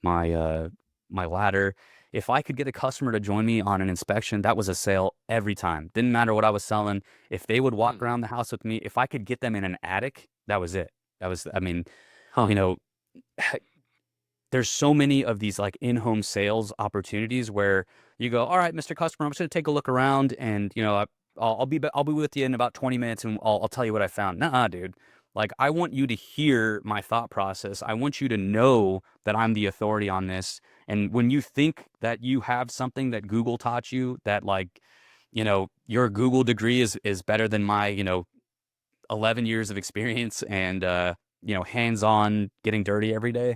my ladder. If I could get a customer to join me on an inspection, that was a sale every time. Didn't matter what I was selling. If they would walk Hmm. around the house with me, if I could get them in an attic, that was it. I mean, Huh. you know, there's so many of these like in-home sales opportunities where you go, all right, Mr. Customer, I'm just going to take a look around and, I'll be with you in about 20 minutes and I'll tell you what I found. Nuh-uh, dude. Like, I want you to hear my thought process. I want you to know that I'm the authority on this. And when you think that you have something that Google taught you, that like, your Google degree is better than my, 11 years of experience and, hands-on getting dirty every day.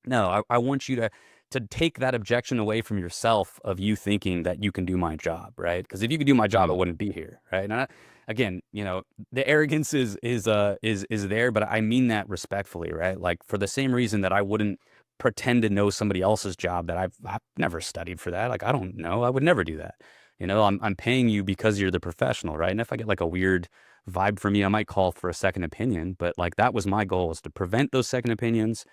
No, I want you to take that objection away from yourself of you thinking that you can do my job, right? Because if you could do my job, I Hmm. wouldn't be here, right? And again, the arrogance is there, but I mean that respectfully, right? Like for the same reason that I wouldn't pretend to know somebody else's job that I've never studied for that. Like I don't know, I would never do that. I'm paying you because you're the professional, right? And if I get like a weird vibe from you, I might call for a second opinion. But like that was my goal, is to prevent those second opinions,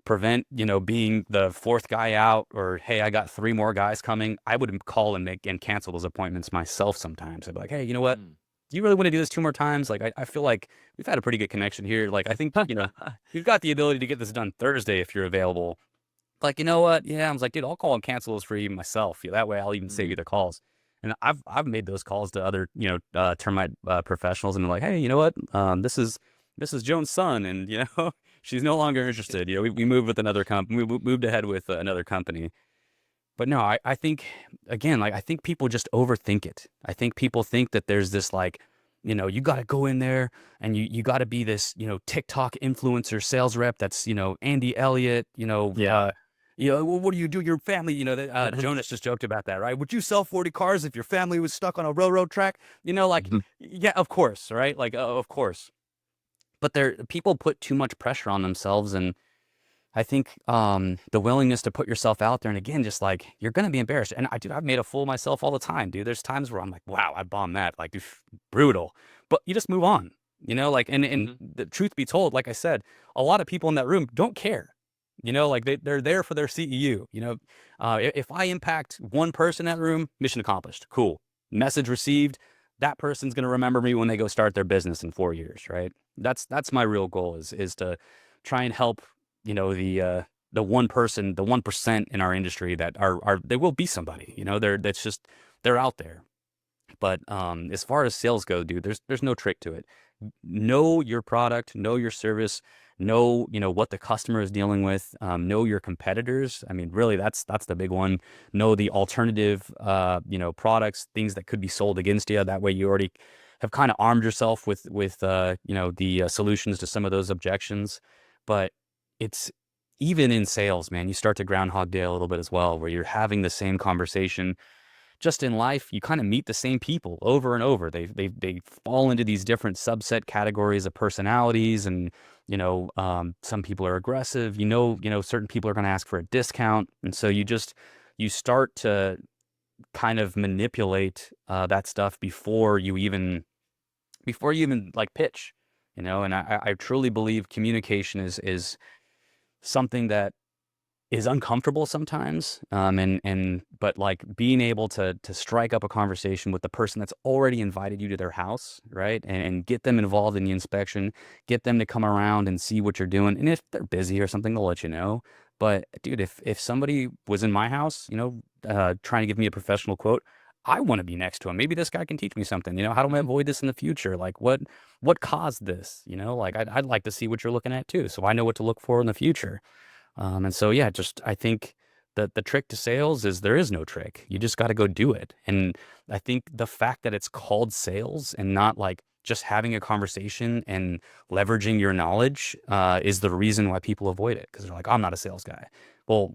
prevent, being the fourth guy out, or, hey, I got three more guys coming. I would call and make and cancel those appointments myself sometimes. I'd be like, hey, you know what? Hmm. Do you really want to do this two more times? Like, I feel like we've had a pretty good connection here. Like, I think, we've got the ability to get this done Thursday if you're available. Like, you know what? Yeah, I was like, dude, I'll call and cancel those for you myself. Yeah, that way I'll even save Hmm. you the calls. And I've made those calls to other, termite professionals, and they're like, hey, you know what? This is Joan's son, and she's no longer interested. We moved with another company. We moved ahead with another company. But no, I think, again, like I think people just overthink it. I think people think that there's this like, you got to go in there and you got to be this, TikTok influencer sales rep that's, Andy Elliott, Yeah. well, what do you do? Your family, that Jonas just joked about that, right? Would you sell 40 cars if your family was stuck on a railroad track? Like, yeah, of course, right? Like, of course. But people put too much pressure on themselves, and I think the willingness to put yourself out there, and again, just like you're gonna be embarrassed. And I've made a fool of myself all the time, dude. There's times where I'm like, wow, I bombed that, like, brutal. But you just move on, like, and Hmm. the truth be told, like I said, a lot of people in that room don't care. Like they're there for their CEU. If I impact one person in that room, mission accomplished. Cool. Message received. That person's gonna remember me when they go start their business in 4 years, right? That's my real goal, is to try and help, the one person, the 1% in our industry that are they will be somebody, they're out there. But as far as sales go, dude, there's no trick to it. Know your product, know your service, know, what the customer is dealing with, know your competitors. I mean, really, that's the big one. Know the alternative, products, things that could be sold against you. That way you already have kind of armed yourself with the solutions to some of those objections. But it's even in sales, man, you start to Groundhog Day a little bit as well, where you're having the same conversation. Just in life, you kind of meet the same people over and over. They fall into these different subset categories of personalities, and some people are aggressive. Certain people are going to ask for a discount, and so you start to kind of manipulate that stuff before you even like pitch. And I truly believe communication is something that is uncomfortable sometimes. But like being able to strike up a conversation with the person that's already invited you to their house, right? And get them involved in the inspection, get them to come around and see what you're doing. And if they're busy or something, they'll let you know. But dude, if somebody was in my house, trying to give me a professional quote, I want to be next to him. Maybe this guy can teach me something. How do I avoid this in the future? Like what caused this? Like I'd like to see what you're looking at too, so I know what to look for in the future. And so, yeah, just I think that the trick to sales is there is no trick. You just got to go do it. And I think the fact that it's called sales and not like just having a conversation and leveraging your knowledge is the reason why people avoid it. Because they're like, I'm not a sales guy. Well,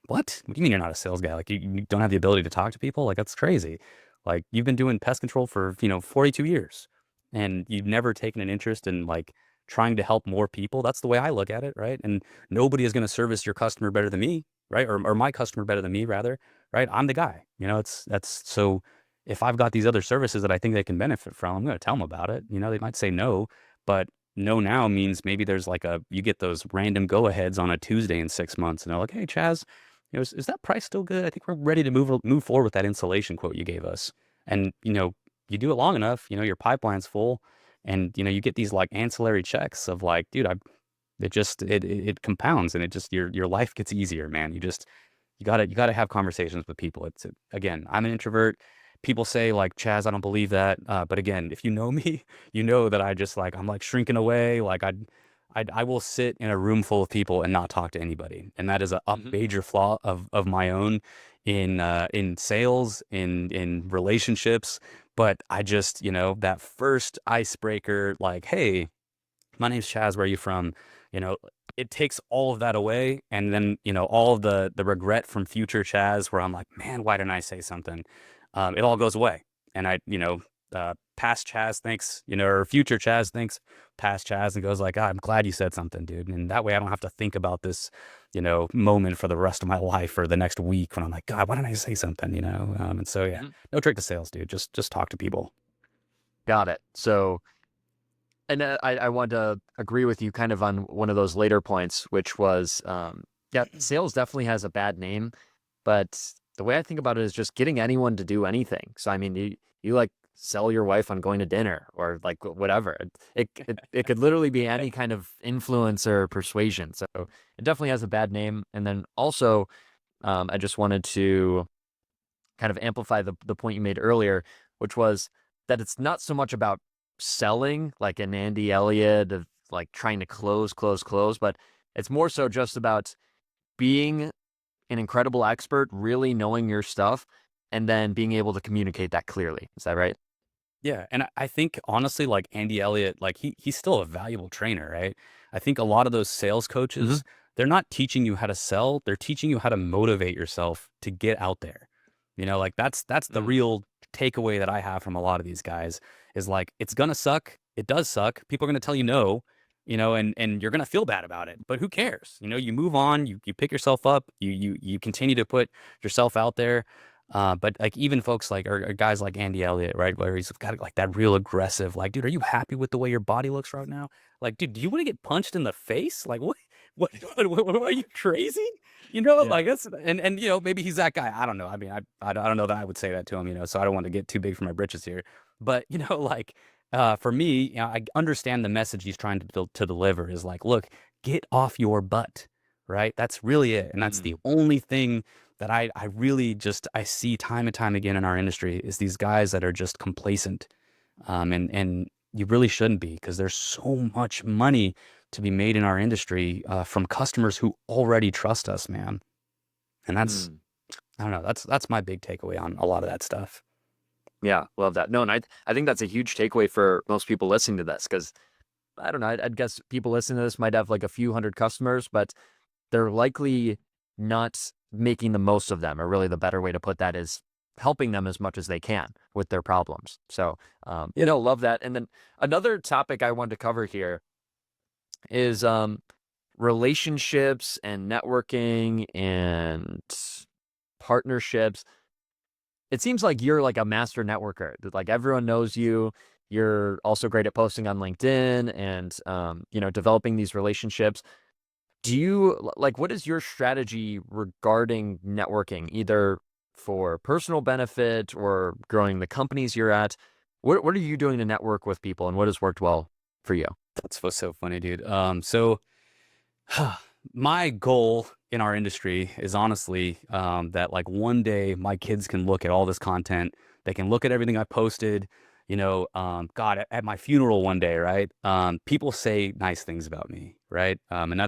what do you mean you're not a sales guy? Like you don't have the ability to talk to people? Like that's crazy. Like you've been doing pest control for, 42 years and you've never taken an interest in like trying to help more people. That's the way I look at it, right? And nobody is going to service your customer better than me, right? Or my customer better than me, rather, right? I'm the guy. That's so. If I've got these other services that I think they can benefit from, I'm going to tell them about it. They might say no, but no now means maybe there's like you get those random go aheads on a Tuesday in 6 months, and they're like, hey, Chaz, is that price still good? I think we're ready to move forward with that insulation quote you gave us. And you do it long enough, your pipeline's full, and you get these like ancillary checks of like, dude, it compounds, and it just your life gets easier, man. You gotta have conversations with people. Again, I'm an introvert. People say like, Chaz, I don't believe that. But again, if you know me, you know that I'm like shrinking away. Like I will sit in a room full of people and not talk to anybody. And that is a Hmm. major flaw of my own in sales, in relationships. But I just, that first icebreaker, like, hey, my name's Chaz, where are you from? You know, it takes all of that away. And then, all of the regret from future Chaz where I'm like, man, why didn't I say something? It all goes away. And past Chaz thinks, or future Chaz thinks past Chaz and goes like, I'm glad you said something, dude. And that way I don't have to think about this, moment for the rest of my life or the next week when I'm like, God, why didn't I say something? And so, yeah, Hmm. no trick to sales, dude. Just talk to people. Got it. So, and I want to agree with you kind of on one of those later points, which was, yeah, sales definitely has a bad name, but the way I think about it is just getting anyone to do anything. So, I mean, you like sell your wife on going to dinner or like whatever. It could literally be any kind of influence or persuasion. So it definitely has a bad name. And then also, I just wanted to kind of amplify the point you made earlier, which was that it's not so much about selling like an Andy Elliott of like trying to close, but it's more so just about being an incredible expert, really knowing your stuff, and then being able to communicate that clearly. Is that right? Yeah, and I think honestly, like Andy Elliott, like he's still a valuable trainer, right? I think a lot of those sales Hmm. coaches, they're not teaching you how to sell, they're teaching you how to motivate yourself to get out there. Like that's the Mm. real takeaway that I have from a lot of these guys is like it's gonna suck. It does suck. People are gonna tell you no, and you're gonna feel bad about it. But who cares? You move on, you pick yourself up, you continue to put yourself out there. But like even folks like or guys like Andy Elliott, right, where he's got like that real aggressive, like, dude, are you happy with the way your body looks right now? Like, dude, do you want to get punched in the face? Like, what are you crazy? Yeah. Like that's and maybe he's that guy. I don't know. I mean, I don't know that I would say that to him, so I don't want to get too big for my britches here. But like for me, I understand the message he's trying to deliver is like, look, get off your butt, right? That's really it, and that's the Mm. only thing that I really just I see time and time again in our industry is these guys that are just complacent, and you really shouldn't be because there's so much money to be made in our industry from customers who already trust us, man. And that's, Mm. I don't know, that's my big takeaway on a lot of that stuff. Yeah, love that. No, and I think that's a huge takeaway for most people listening to this because I don't know. I'd guess people listening to this might have like a few hundred customers, but they're likely not making the most of them. Or really, the better way to put that is helping them as much as they can with their problems. So, love that. And then another topic I wanted to cover here is relationships and networking and partnerships. It seems like you're like a master networker. Like everyone knows you. You're also great at posting on LinkedIn and developing these relationships. Do you like what is your strategy regarding networking, either for personal benefit or growing the companies you're at? What are you doing to network with people and what has worked well for you? That's what's so funny, dude. So my goal in our industry is honestly that like one day my kids can look at all this content. They can look at everything I posted. God, at my funeral one day, right? People say nice things about me, right? And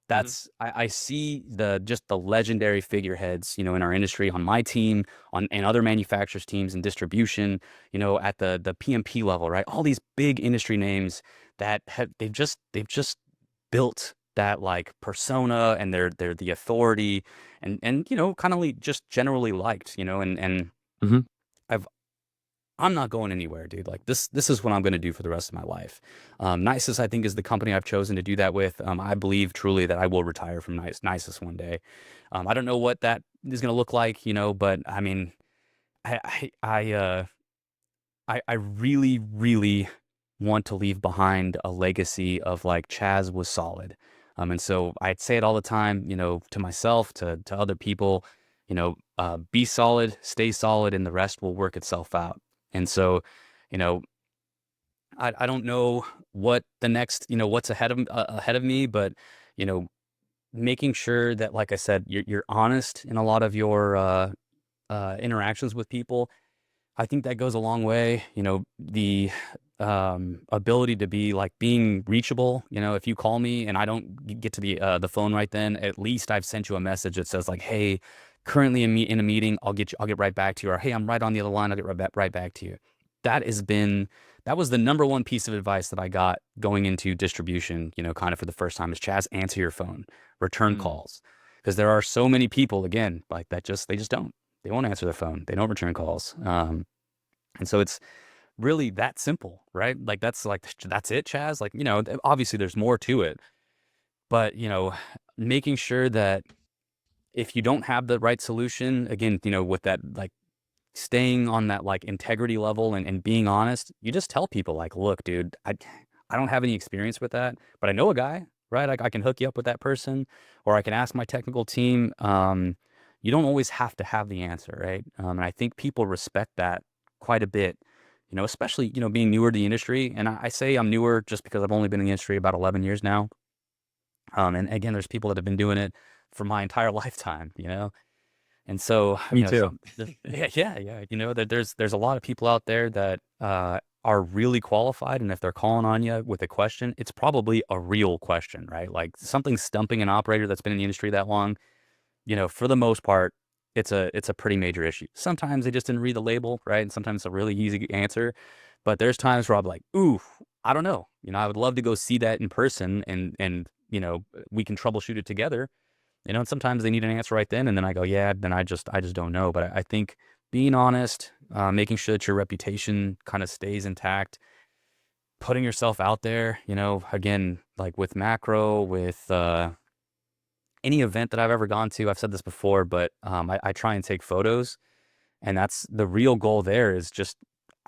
Hmm. I see just the legendary figureheads, in our industry, on my team, on and other manufacturers' teams and distribution, at the PMP level, right? All these big industry names that they've just built that like persona, and they're the authority, and kind of just generally liked, and Hmm. I've I'm not going anywhere, dude. Like this is what I'm going to do for the rest of my life. Nisus, I think, is the company I've chosen to do that with. I believe truly that I will retire from Nisus one day. I don't know what that is going to look like, but I mean, I really, really want to leave behind a legacy of like Chaz was solid. And so I'd say it all the time, to myself, to other people, be solid, stay solid, and the rest will work itself out. And so, you know, I don't know what the next, what's ahead of me, but you know, making sure that, like I said, you're honest in a lot of your interactions with people. I think that goes a long way. The ability to be like being reachable. If you call me and I don't get to the phone right then, at least I've sent you a message that says like, "Hey, currently in a meeting. I'll get right back to you." Or, "Hey, I'm right on the other line. I'll get right back to you." That has been that was the number one piece of advice that I got going into distribution. Kind of for the first time, is Chaz, answer your phone, return Mm. calls, because there are so many people again like that they just don't. They won't answer their phone. They don't return calls. And so it's really that simple, right? Like that's it, Chaz. Like, obviously there's more to it, but making sure that if you don't have the right solution, again, with that, like staying on that like integrity level, and being honest, you just tell people like, "Look, dude, I don't have any experience with that, but I know a guy, right? I can hook you up with that person, or I can ask my technical team." You don't always have to have the answer, right? And I think people respect that quite a bit, especially, being newer to the industry. And I say I'm newer just because I've only been in the industry about 11 years now. And again, there's people that have been doing it for my entire lifetime, and so, Me too. yeah, yeah, yeah. That there's a lot of people out there that are really qualified, and if they're calling on you with a question, it's probably a real question, right? Like something stumping an operator that's been in the industry that long. For the most part, it's a pretty major issue. Sometimes they just didn't read the label, right? And sometimes it's a really easy answer. But there's times where I'm like, ooh, I don't know. I would love to go see that in person, and we can troubleshoot it together. And sometimes they need an answer right then, and then I go, yeah, then I just don't know. But I think being honest, making sure that your reputation kind of stays intact, putting yourself out there, again, like with macro, with any event that I've ever gone to, I've said this before, but I try and take photos, and that's the real goal. There is just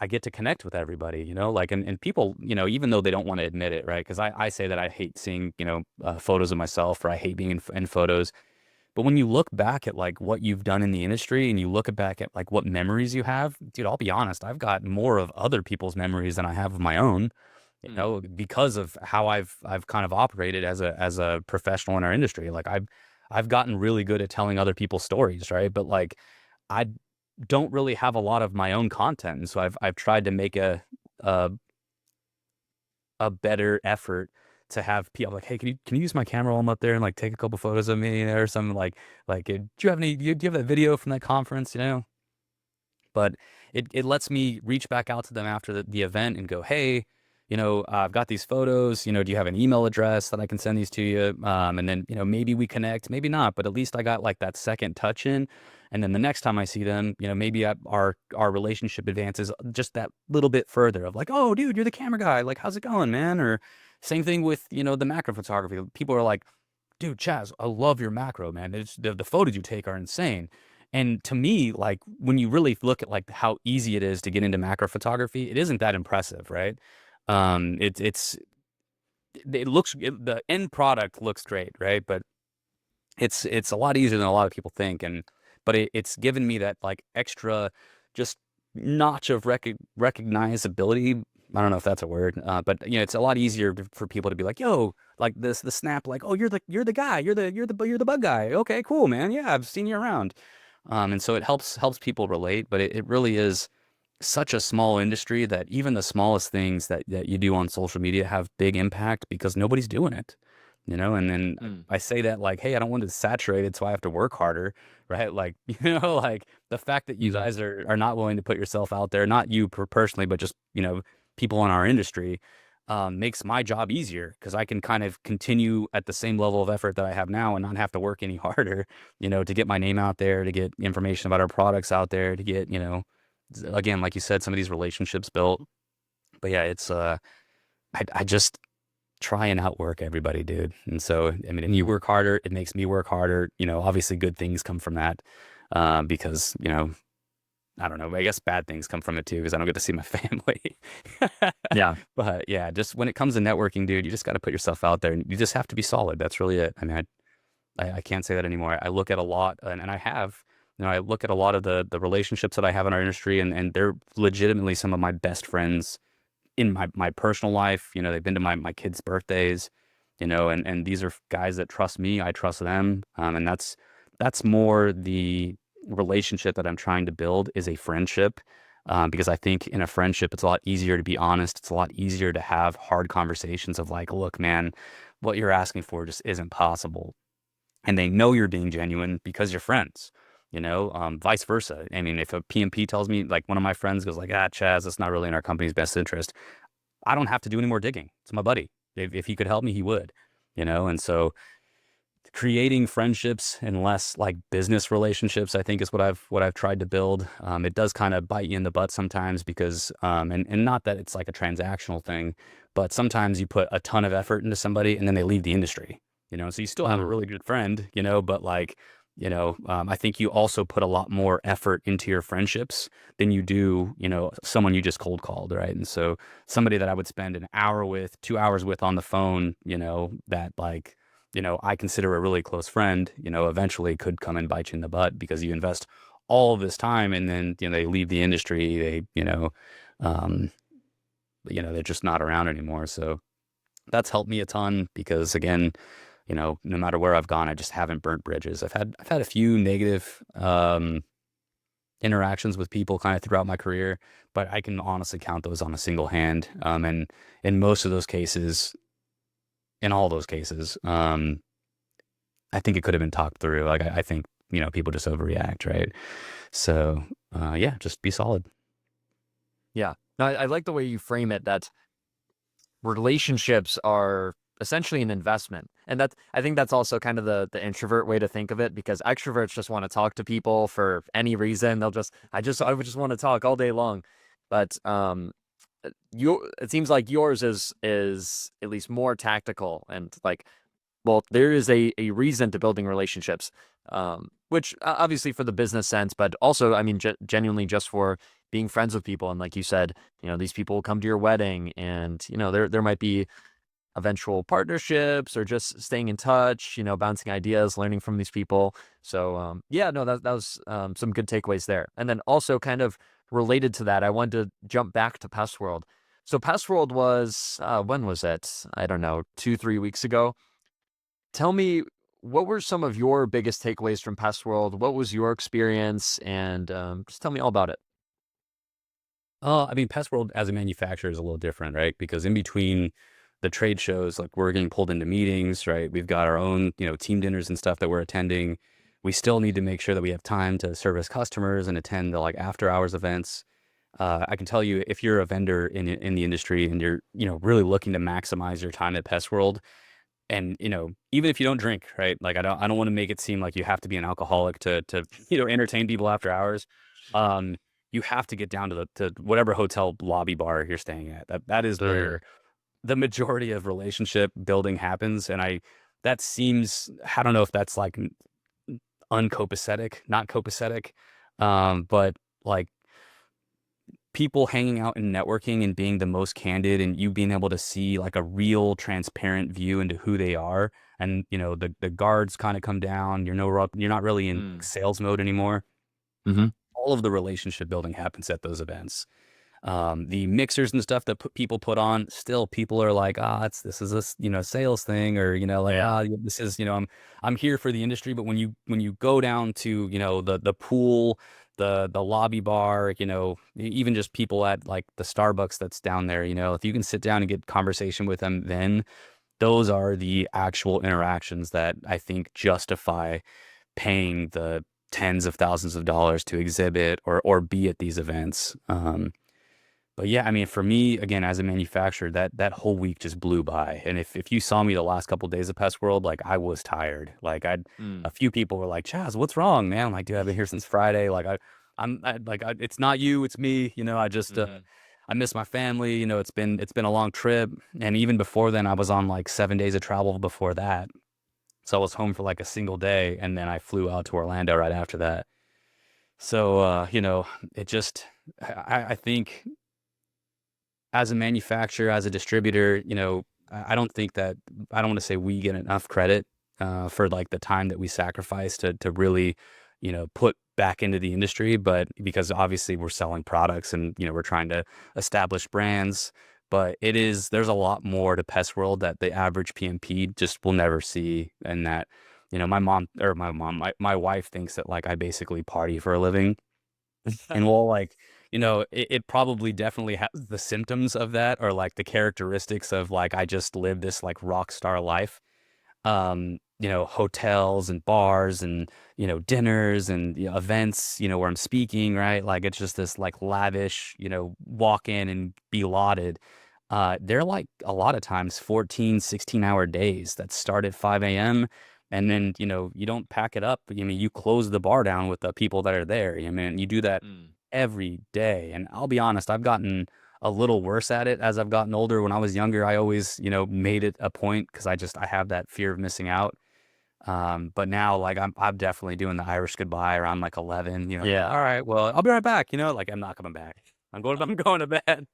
I get to connect with everybody, like, and people, even though they don't want to admit it, right? Because I say that I hate seeing, photos of myself, or I hate being in photos. But when you look back at like what you've done in the industry, and you look back at like what memories you have, dude, I'll be honest, I've got more of other people's memories than I have of my own, Mm. because of how I've kind of operated as a professional in our industry. Like I've gotten really good at telling other people's stories, right? But like I don't really have a lot of my own content, and so I've tried to make a a better effort to have people like, hey, can you use my camera while I'm up there and like take a couple photos of me, or something like, do you have that video from that conference, But it lets me reach back out to them after the event and go, hey, I've got these photos, do you have an email address that I can send these to you? And then, maybe we connect, maybe not, but at least I got like that second touch in. And then the next time I see them, maybe our relationship advances just that little bit further of like, oh, dude, you're the camera guy. Like, how's it going, man? Or same thing with, the macro photography. People are like, dude, Chaz, I love your macro, man. The photos you take are insane. And to me, like when you really look at like how easy it is to get into macro photography, it isn't that impressive, right? The end product looks great, right? But it's a lot easier than a lot of people think, but it's given me that like extra just notch of recognizability. I don't know if that's a word, but it's a lot easier for people to be like, yo, like the snap, like, oh, you're the guy, you're the bug guy. Okay, cool, man. Yeah, I've seen you around. And so it helps people relate, but it really is such a small industry that even the smallest things that you do on social media have big impact because nobody's doing it, and then Mm. I say that like, hey, I don't want to saturate it, so I have to work harder, right? Like, like the fact that you guys are not willing to put yourself out there, not you personally, but just, people in our industry, makes my job easier because I can kind of continue at the same level of effort that I have now and not have to work any harder, to get my name out there, to get information about our products out there, to get, again, like you said, some of these relationships built. But yeah, it's I just try and outwork everybody, dude. And so, I mean, and you work harder, it makes me work harder. Obviously good things come from that, because, I don't know, I guess bad things come from it too, because I don't get to see my family. Yeah. But yeah, just when it comes to networking, dude, you just got to put yourself out there and you just have to be solid. That's really it. I mean, I can't say that anymore. I look at a lot, and I have, I look at a lot of the relationships that I have in our industry, and they're legitimately some of my best friends in my personal life. They've been to my kids' birthdays, and these are guys that trust me. I trust them. And that's more the relationship that I'm trying to build is a friendship. Because I think in a friendship, it's a lot easier to be honest. It's a lot easier to have hard conversations of like, look, man, what you're asking for just isn't possible. And they know you're being genuine because you're friends, vice versa. I mean, if a PMP tells me, like one of my friends goes like, Chaz, that's not really in our company's best interest, I don't have to do any more digging. It's my buddy. If he could help me, he would, and so creating friendships and less like business relationships, I think is what I've tried to build. It does kind of bite you in the butt sometimes because, and not that it's like a transactional thing, but sometimes you put a ton of effort into somebody and then they leave the industry, so you still have a really good friend, but like, I think you also put a lot more effort into your friendships than you do, someone you just cold called, right? And so somebody that I would spend an hour with, 2 hours with on the phone, that like, I consider a really close friend, eventually could come and bite you in the butt because you invest all of this time and then, they leave the industry, um, they're just not around anymore. So that's helped me a ton because again, no matter where I've gone, I just haven't burnt bridges. I've had a few negative, interactions with people kind of throughout my career, but I can honestly count those on a single hand. And in most of those cases, in all those cases, I think it could have been talked through. Like I think, people just overreact, right? So, yeah, just be solid. Yeah. No, I like the way you frame it, that relationships are essentially an investment. And I think that's also kind of the introvert way to think of it, because extroverts just want to talk to people for any reason. I would just want to talk all day long. But it seems like yours is at least more tactical and like, well, there is a reason to building relationships, which obviously for the business sense, but also, I mean, genuinely just for being friends with people. And like you said, these people will come to your wedding, and there might be eventual partnerships or just staying in touch, bouncing ideas, learning from these people. So yeah, no, that was some good takeaways there. And then also kind of related to that, I wanted to jump back to PestWorld. So PestWorld was when was it? I don't know, 2-3 weeks ago. Tell me, what were some of your biggest takeaways from PestWorld? What was your experience? And just tell me all about it. I mean, PestWorld as a manufacturer is a little different, right? Because in between the trade shows, like we're getting pulled into meetings, right? We've got our own, team dinners and stuff that we're attending. We still need to make sure that we have time to service customers and attend the like after hours events. I can tell you, if you're a vendor in the industry and you're, really looking to maximize your time at Pest World, and even if you don't drink, right? Like I don't want to make it seem like you have to be an alcoholic to entertain people after hours. Um, you have to get down to to whatever hotel lobby bar you're staying at. That is Mm. where the majority of relationship building happens. And that seems, I don't know if that's like uncopacetic, not copacetic, but like people hanging out and networking and being the most candid, and you being able to see like a real transparent view into who they are. And the guards kind of come down. You're not really in Mm. sales mode anymore. Mhm. All of the relationship building happens at those events. The mixers and stuff that people put on, still people are like, this is a sales thing, or like, Yeah. this is, I'm here for the industry. But when you go down to the pool, the lobby bar, even just people at like the Starbucks that's down there, if you can sit down and get conversation with them, then those are the actual interactions that I think justify paying the tens of thousands of dollars to exhibit or be at these events. But yeah, I mean, for me, again, as a manufacturer, that whole week just blew by. And if you saw me the last couple of days of Pest World, like I was tired. Like Mm. a few people were like, Chaz, what's wrong, man? I'm like, dude, I've been here since Friday. Like it's not you, it's me. I just, Mhm. I miss my family. It's been a long trip. And even before then, I was on like 7 days of travel before that. So I was home for like a single day, and then I flew out to Orlando right after that. So, it just, I think as a manufacturer, as a distributor, I don't think that, I don't want to say we get enough credit for like the time that we sacrifice to really, put back into the industry. But because obviously we're selling products and, we're trying to establish brands, but there's a lot more to Pest World that the average PMP just will never see. And that, my wife thinks that like I basically party for a living. And well, like, it probably definitely has the symptoms of that, or like the characteristics of like, I just live this like rock star life. Hotels and bars and, dinners and events, where I'm speaking, right? Like it's just this like lavish, walk in and be lauded. They're like a lot of times 14, 16-hour days that start at 5 a.m. And then, you don't pack it up. I mean, you close the bar down with the people that are there. I mean, you do that Mm. every day. And I'll be honest, I've gotten a little worse at it as I've gotten older. When I was younger, I always, made it a point because I have that fear of missing out. But now like I'm definitely doing the Irish goodbye around like 11, Yeah. all right, well, I'll be right back, like I'm not coming back. I'm going to bed.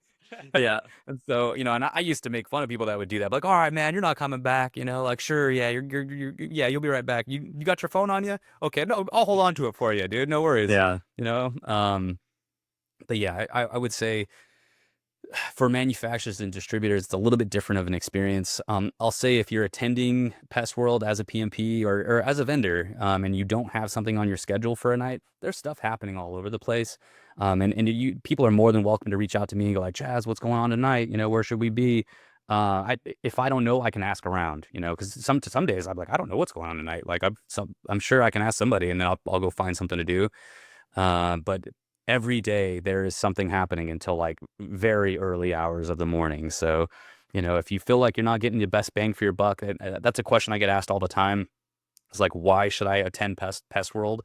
Yeah. And so, and I used to make fun of people that would do that. Like, all right, man, you're not coming back, like, sure, yeah, yeah, you'll be right back. You got your phone on you? Okay, no, I'll hold on to it for you, dude. No worries. Yeah. But yeah, I would say for manufacturers and distributors, it's a little bit different of an experience. I'll say if you're attending Pest World as a PMP or as a vendor, and you don't have something on your schedule for a night, there's stuff happening all over the place. And people are more than welcome to reach out to me and go like, Chaz, what's going on tonight? Where should we be? If I don't know, I can ask around, because some days I'm like, I don't know what's going on tonight. Like I'm sure I can ask somebody, and then I'll go find something to do. But every day there is something happening until like very early hours of the morning. So, if you feel like you're not getting the best bang for your buck, that's a question I get asked all the time. It's like, why should I attend Pest World?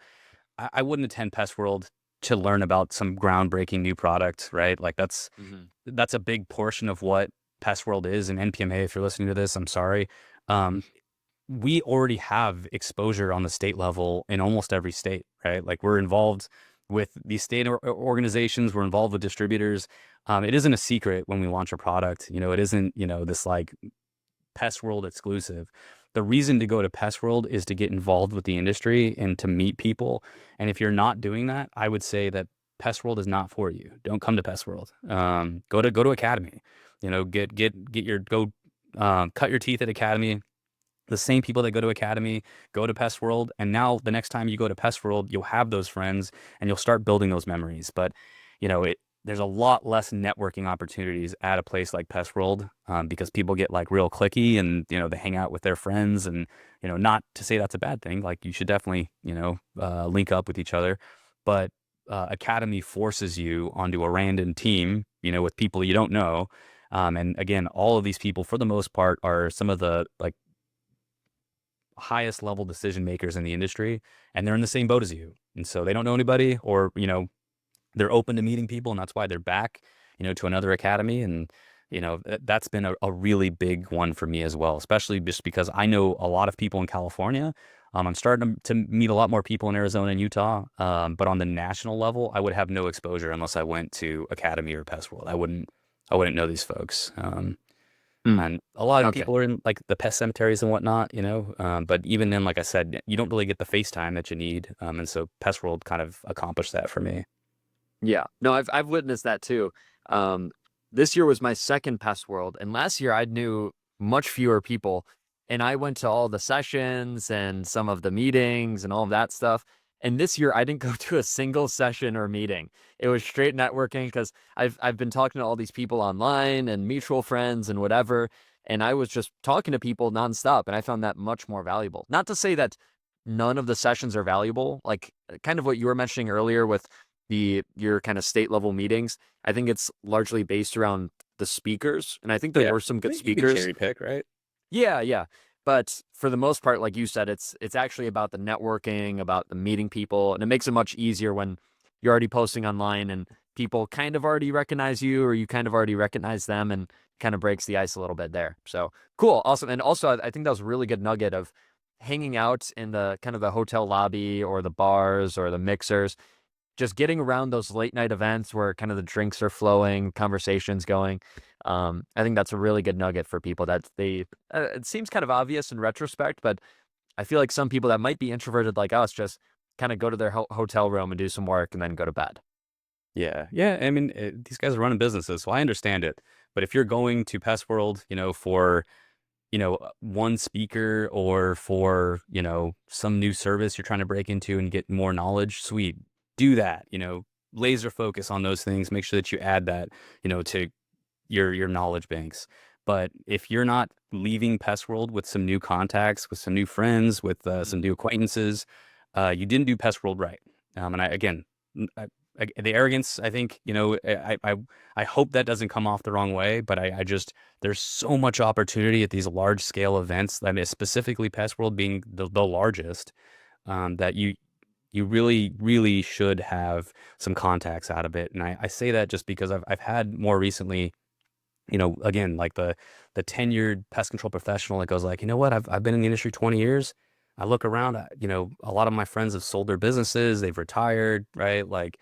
I wouldn't attend Pest World to learn about some groundbreaking new product, right? Like Mhm. that's a big portion of what Pest World is. And NPMA, if you're listening to this, I'm sorry. Um, we already have exposure on the state level in almost every state, right? Like we're involved with these state organizations, we're involved with distributors. It isn't a secret when we launch a product, it isn't, this like Pest World exclusive. The reason to go to Pest World is to get involved with the industry and to meet people. And if you're not doing that, I would say that Pest World is not for you. Don't come to Pest World. Go to Academy. Get your go cut your teeth at Academy. The same people that go to Academy go to Pest World, and now the next time you go to Pest World, you'll have those friends and you'll start building those memories. But there's a lot less networking opportunities at a place like PestWorld, because people get like real cliquey and, they hang out with their friends and, not to say that's a bad thing. Like you should definitely, link up with each other. But Academy forces you onto a random team, with people you don't know. And again, all of these people, for the most part, are some of the like highest level decision makers in the industry, and they're in the same boat as you. And so they don't know anybody, or, they're open to meeting people, and that's why they're back, to another academy. And, that's been a really big one for me as well, especially just because I know a lot of people in California. I'm starting to meet a lot more people in Arizona and Utah. But on the national level, I would have no exposure unless I went to Academy or Pest World. I wouldn't know these folks. Mm, And a lot of okay. people are in like the pest cemeteries and whatnot, but even then, like I said, you don't really get the face time that you need. And so Pest World kind of accomplished that for me. Yeah. No, I've witnessed that too. Um, this year was my second Pest World, and last year I knew much fewer people, and I went to all the sessions and some of the meetings and all of that stuff. And this year I didn't go to a single session or meeting. It was straight networking because I've been talking to all these people online and mutual friends and whatever, and I was just talking to people nonstop, and I found that much more valuable. Not to say that none of the sessions are valuable, like kind of what you were mentioning earlier with your kind of state level meetings. I think it's largely based around the speakers, and I think there Yeah. were some I good mean, you can speakers. cherry pick, right? Yeah, yeah. But for the most part, like you said, it's actually about the networking, about the meeting people, and it makes it much easier when you're already posting online and people kind of already recognize you or you kind of already recognize them, and kind of breaks the ice a little bit there. So cool, awesome. And also I think that was a really good nugget of hanging out in the kind of the hotel lobby or the bars or the mixers, just getting around those late night events where kind of the drinks are flowing, conversations going. I think that's a really good nugget for people that it seems kind of obvious in retrospect, but I feel like some people that might be introverted like us just kind of go to their hotel room and do some work and then go to bed. Yeah. Yeah. I mean, these guys are running businesses, so I understand it. But if you're going to Pest World, for, one speaker or for, some new service you're trying to break into and get more knowledge, sweet, do that, laser focus on those things. Make sure that you add that, to your knowledge banks. But if you're not leaving Pest World with some new contacts, with some new friends, with some Mm. new acquaintances, you didn't do Pest World right. And again, the arrogance, I think, I hope that doesn't come off the wrong way, but I just, there's so much opportunity at these large scale events. I mean, specifically Pest World being the largest, that you really, really should have some contacts out of it. And I say that just because I've had more recently, again, like the tenured pest control professional that goes like, what, I've been in the industry 20 years. I look around, a lot of my friends have sold their businesses, they've retired, right? Like,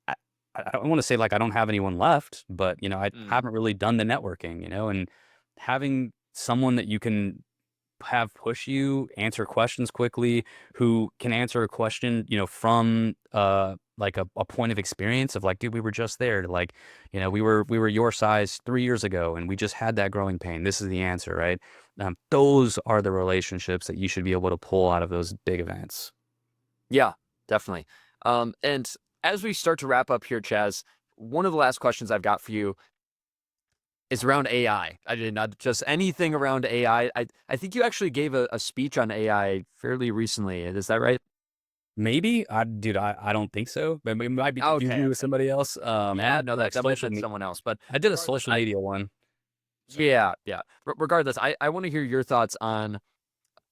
I, I don't want to say like I don't have anyone left, but I Mm. haven't really done the networking, and having someone that you can have push you, answer questions quickly, who can answer a question, from like a point of experience of like, dude, we were just there, like, we were your size 3 years ago and we just had that growing pain. This is the answer, right? Those are the relationships that you should be able to pull out of those big events. Yeah, definitely. And as we start to wrap up here, Chaz, one of the last questions I've got for you is around AI. I did not just anything around AI. I think you actually gave a speech on AI fairly recently. Is that right? Maybe dude, I don't think so, but it might be confusing Okay, me with okay. somebody else. Yeah, Not no, like that might have social been media. someone else. But I did a regardless, social media one. yeah, yeah. Regardless, I want to hear your thoughts on,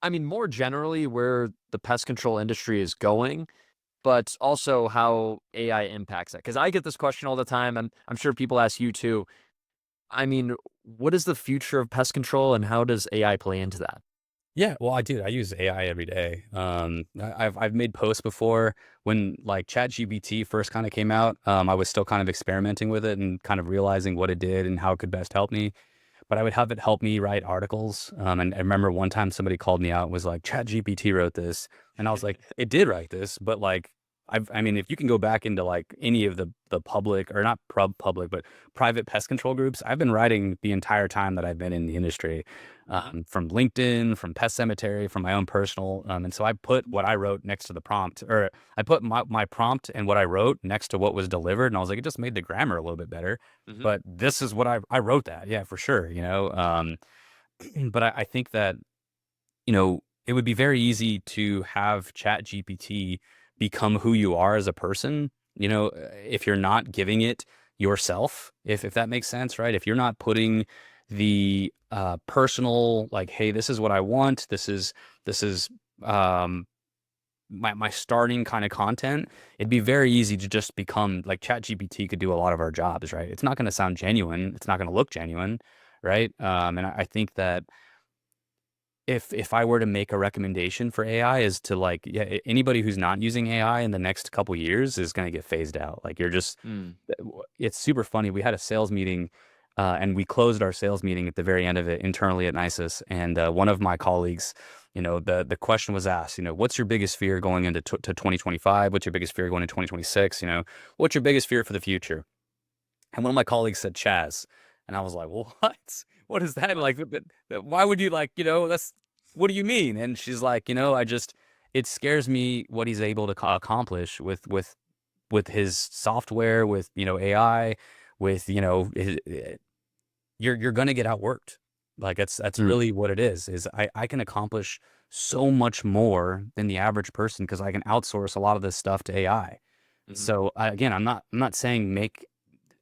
I mean, more generally where the pest control industry is going, but also how AI impacts it. Because I get this question all the time. I'm sure people ask you too. I mean, what is the future of pest control and how does AI play into that? Yeah, well, I do. I use AI every day. I've made posts before when like ChatGPT first kind of came out. I was still kind of experimenting with it and kind of realizing what it did and how it could best help me. But I would have it help me write articles. And I remember one time somebody called me out and was like, ChatGPT wrote this, and I was like, it did write this, but like I mean, if you can go back into like any of the public or not public, but private pest control groups, I've been writing the entire time that I've been in the industry, from LinkedIn, from Pest Cemetery, from my own personal. And so I put what I wrote next to the prompt, or I put my prompt and what I wrote next to what was delivered. And I was like, it just made the grammar a little bit better. Hmm. But this is what I wrote that. Yeah, for sure. But I think that, it would be very easy to have Chat GPT become who you are as a person, if you're not giving it yourself, if that makes sense, right? If you're not putting the personal, like, hey, this is what I want, this is um my starting kind of content, it'd be very easy to just become like Chat GPT could do a lot of our jobs, right? It's not going to sound genuine, it's not going to look genuine, right? And I think that if I were to make a recommendation for AI is to like, yeah, anybody who's not using AI in the next couple years is going to get phased out. Like you're just, Mm. it's super funny. We had a sales meeting, and we closed our sales meeting at the very end of it internally at Nisus. And one of my colleagues, the question was asked, what's your biggest fear going into to 2025? What's your biggest fear going into 2026? What's your biggest fear for the future? And one of my colleagues said Chaz. And I was like, what? What is that? Like, why would you like, what do you mean? And she's like, it scares me what he's able to accomplish with his software, with, AI, with, you're going to get outworked. Like that's Mm. really what it is I can accomplish so much more than the average person because I can outsource a lot of this stuff to AI. Hmm. So again, I'm not saying make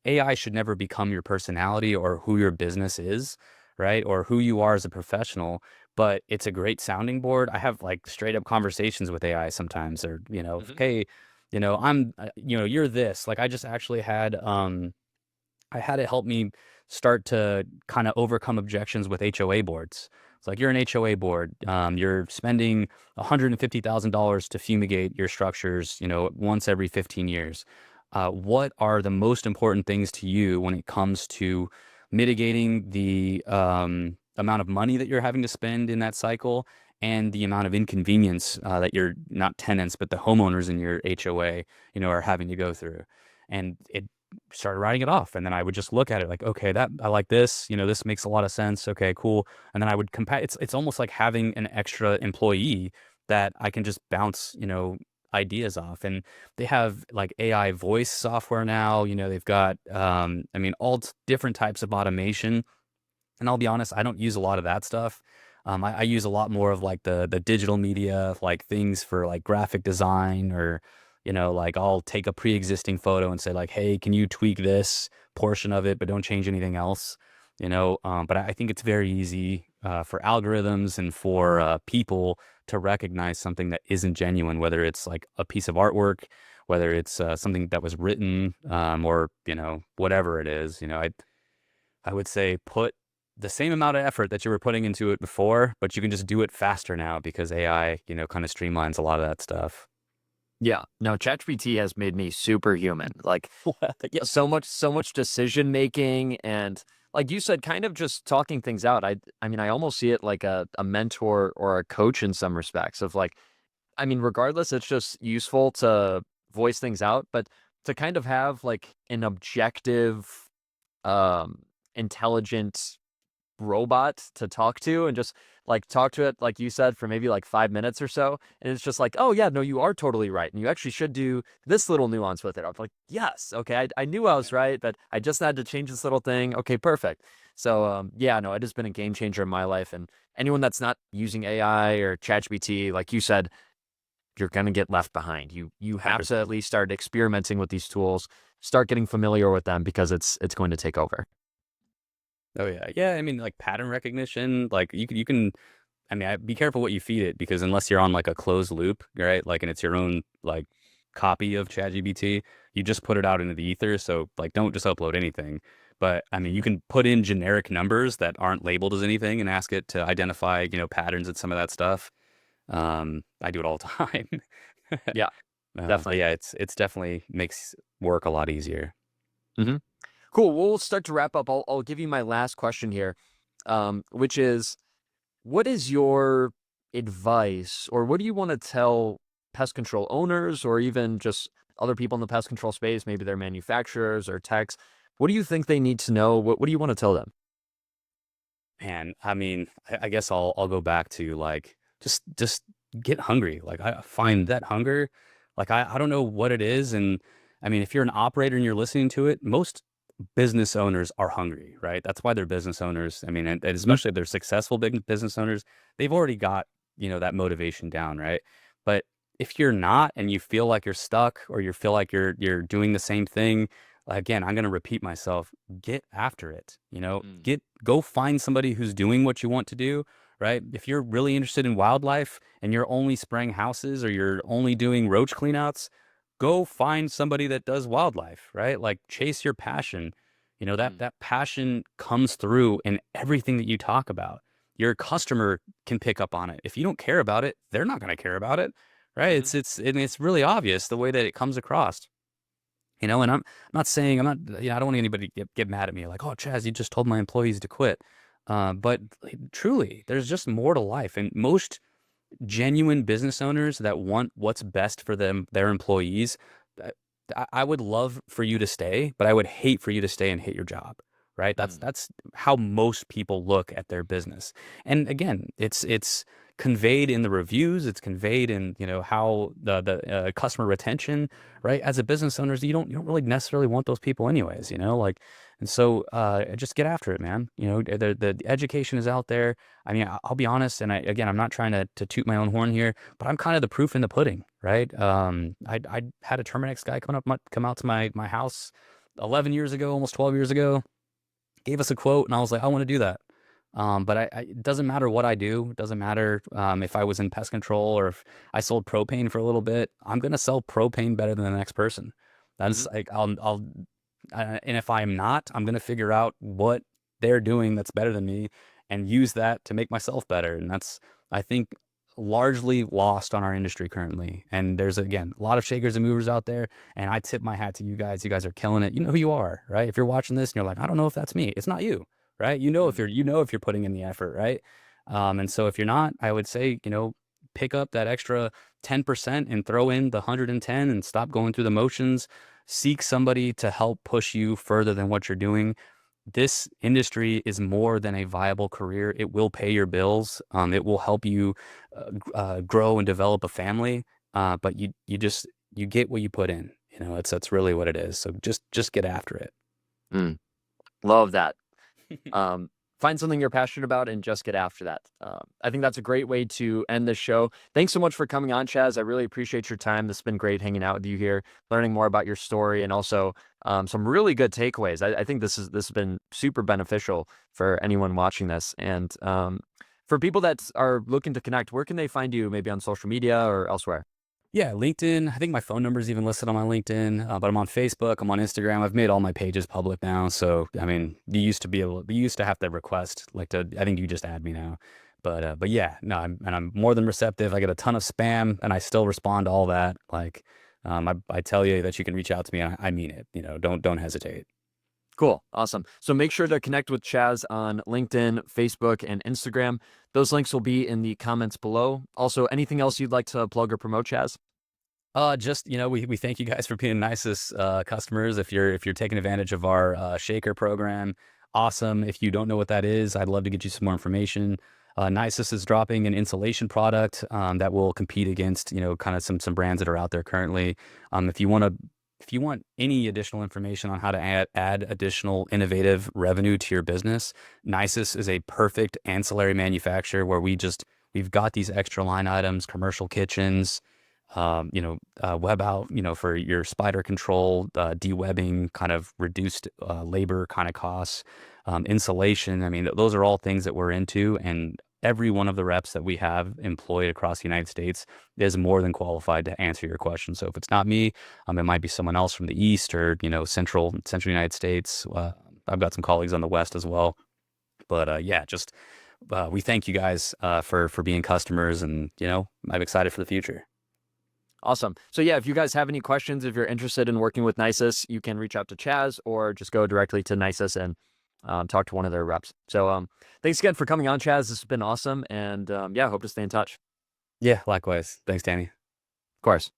AI should never become your personality or who your business is, right? Or who you are as a professional, but it's a great sounding board. I have like straight up conversations with AI sometimes, or, Hmm. hey, I'm, you're this. Like I just actually had, I had it help me start to kind of overcome objections with HOA boards. It's like you're an HOA board. You're spending $150,000 to fumigate your structures, once every 15 years. What are the most important things to you when it comes to mitigating the amount of money that you're having to spend in that cycle and the amount of inconvenience that your not tenants but the homeowners in your HOA, are having to go through? And it started writing it off. And then I would just look at it like, okay, that I like this, this makes a lot of sense. Okay, cool. And then I would compare. It's almost like having an extra employee that I can just bounce, ideas off. And they have like AI voice software now. They've got, I mean, all different types of automation. And I'll be honest, I don't use a lot of that stuff. I use a lot more of like the digital media, like things for like graphic design, or, like I'll take a pre-existing photo and say like, hey, can you tweak this portion of it, but don't change anything else? But I think it's very easy for algorithms and for people to recognize something that isn't genuine, whether it's like a piece of artwork, whether it's something that was written, or, whatever it is. I would say put the same amount of effort that you were putting into it before, but you can just do it faster now because AI, kind of streamlines a lot of that stuff. Yeah. No, ChatGPT has made me superhuman. Like Yeah. so much decision making, and like you said, kind of just talking things out. I mean, I almost see it like a mentor or a coach in some respects of like, I mean, regardless, it's just useful to voice things out, but to kind of have like an objective, um, intelligent robot to talk to and just like talk to it, like you said, for maybe like 5 minutes or so. And it's just like, oh, yeah, no, you are totally right. And you actually should do this little nuance with it. I'm like, yes, okay, I knew I was right, but I just had to change this little thing. Okay, perfect. So, yeah, no, it has been a game changer in my life. And anyone that's not using AI or ChatGPT, like you said, you're going to get left behind. You have to at 100%. least start experimenting with these tools, start getting familiar with them because it's going to take over. Oh yeah. Yeah. I mean, like pattern recognition, like you can, I mean, be careful what you feed it because unless you're on like a closed loop, right? Like, and it's your own like copy of ChatGPT, you just put it out into the ether. So like, don't just upload anything. But I mean, you can put in generic numbers that aren't labeled as anything and ask it to identify, patterns and some of that stuff. I do it all the time. Yeah, But definitely. yeah, it's definitely makes work a lot easier. Hmm. Cool. Well, we'll start to wrap up. I'll give you my last question here, which is, what is your advice, or what do you want to tell pest control owners or even just other people in the pest control space? Maybe they're manufacturers or techs. What do you think they need to know? What do you want to tell them? Man, I mean, I guess I'll go back to like just get hungry. Like I find that hunger, like I don't know what it is. And I mean, if you're an operator and you're listening to it, most business owners are hungry, right? That's why they're business owners. I mean, and Mhm. especially if they're successful big business owners, they've already got, that motivation down, right? But if you're not and you feel like you're stuck or you feel like you're doing the same thing, again, I'm going to repeat myself, get after it. Mm. Go find somebody who's doing what you want to do, right? If you're really interested in wildlife and you're only spraying houses or you're only doing roach cleanouts, go find somebody that does wildlife, right? Like chase your passion. Mm. That passion comes through in everything that you talk about. Your customer can pick up on it. If you don't care about it, they're not going to care about it, right? Mhm. It's really obvious the way that it comes across. And I'm not saying I'm not, I don't want anybody to get mad at me like, oh, Chaz, you just told my employees to quit. But like, truly, there's just more to life. And most genuine business owners that want what's best for their employees, uh, I would love for you to stay, but I would hate for you to stay and hate your job. Right? That's Mm. that's how most people look at their business. And again, it's conveyed in the reviews. It's conveyed in how the customer retention. Right? As a business owner, you don't really necessarily want those people anyways. Like, and so just get after it, man. The education is out there. I mean, I'll be honest, and again, I'm not trying to toot my own horn here, but I'm kind of the proof in the pudding, right? I had a Terminix guy come out to my house 11 years ago, almost 12 years ago, gave us a quote, and I was like, I want to do that. But it doesn't matter what I do. It doesn't matter if I was in pest control or if I sold propane for a little bit. I'm gonna sell propane better than the next person. That's Mhm. like and if I'm not, I'm gonna figure out what they're doing that's better than me and use that to make myself better. And that's, I think, largely lost on our industry currently. And there's, again, a lot of shakers and movers out there. And I tip my hat to you guys. You guys are killing it. You know who you are, right? If you're watching this and you're like, I don't know if that's me, it's not you, right? Mm. You know if you're putting in the effort, right? And so if you're not, I would say, pick up that extra 10% and throw in the 110 and stop going through the motions. Seek somebody to help push you further than what you're doing. This industry is more than a viable career. It will pay your bills. It will help you grow and develop a family. But you get what you put in. That's really what it is. So just get after it. Mm. Love that. Um, find something you're passionate about and just get after that. I think that's a great way to end this show. Thanks so much for coming on, Chaz. I really appreciate your time. This has been great hanging out with you here, learning more about your story, and also some really good takeaways. I think this has been super beneficial for anyone watching this. And for people that are looking to connect, where can they find you? Maybe on social media or elsewhere. Yeah, LinkedIn. I think my phone number is even listed on my LinkedIn, but I'm on Facebook. I'm on Instagram. I've made all my pages public now. So, I mean, you used to have to request, like I think you just add me now. But yeah, no, I'm more than receptive. I get a ton of spam and I still respond to all that. Like, I tell you that you can reach out to me. And I mean it, don't hesitate. Cool. Awesome. So make sure to connect with Chaz on LinkedIn, Facebook, and Instagram. Those links will be in the comments below. Also, anything else you'd like to plug or promote, Chaz? Just, we thank you guys for being nicest customers. If you're taking advantage of our shaker program, awesome. If you don't know what that is, I'd love to get you some more information. Nisus is dropping an insulation product that will compete against, kind of some brands that are out there currently. If you want any additional information on how to add additional innovative revenue to your business, Nisus is a perfect ancillary manufacturer where we've got these extra line items, commercial kitchens, web out, for your spider control, de-webbing, kind of reduced labor kind of costs, insulation. I mean, those are all things that we're into, and every one of the reps that we have employed across the United States is more than qualified to answer your question. So if it's not me, it might be someone else from the East or, central United States. I've got some colleagues on the West as well. But yeah, just we thank you guys for being customers, and I'm excited for the future. Awesome. So yeah, if you guys have any questions, if you're interested in working with Nisus, you can reach out to Chaz or just go directly to Nisus and talk to one of their reps. So thanks again for coming on, Chaz. This has been awesome. And yeah, hope to stay in touch. Yeah, likewise. Thanks, Danny. Of course.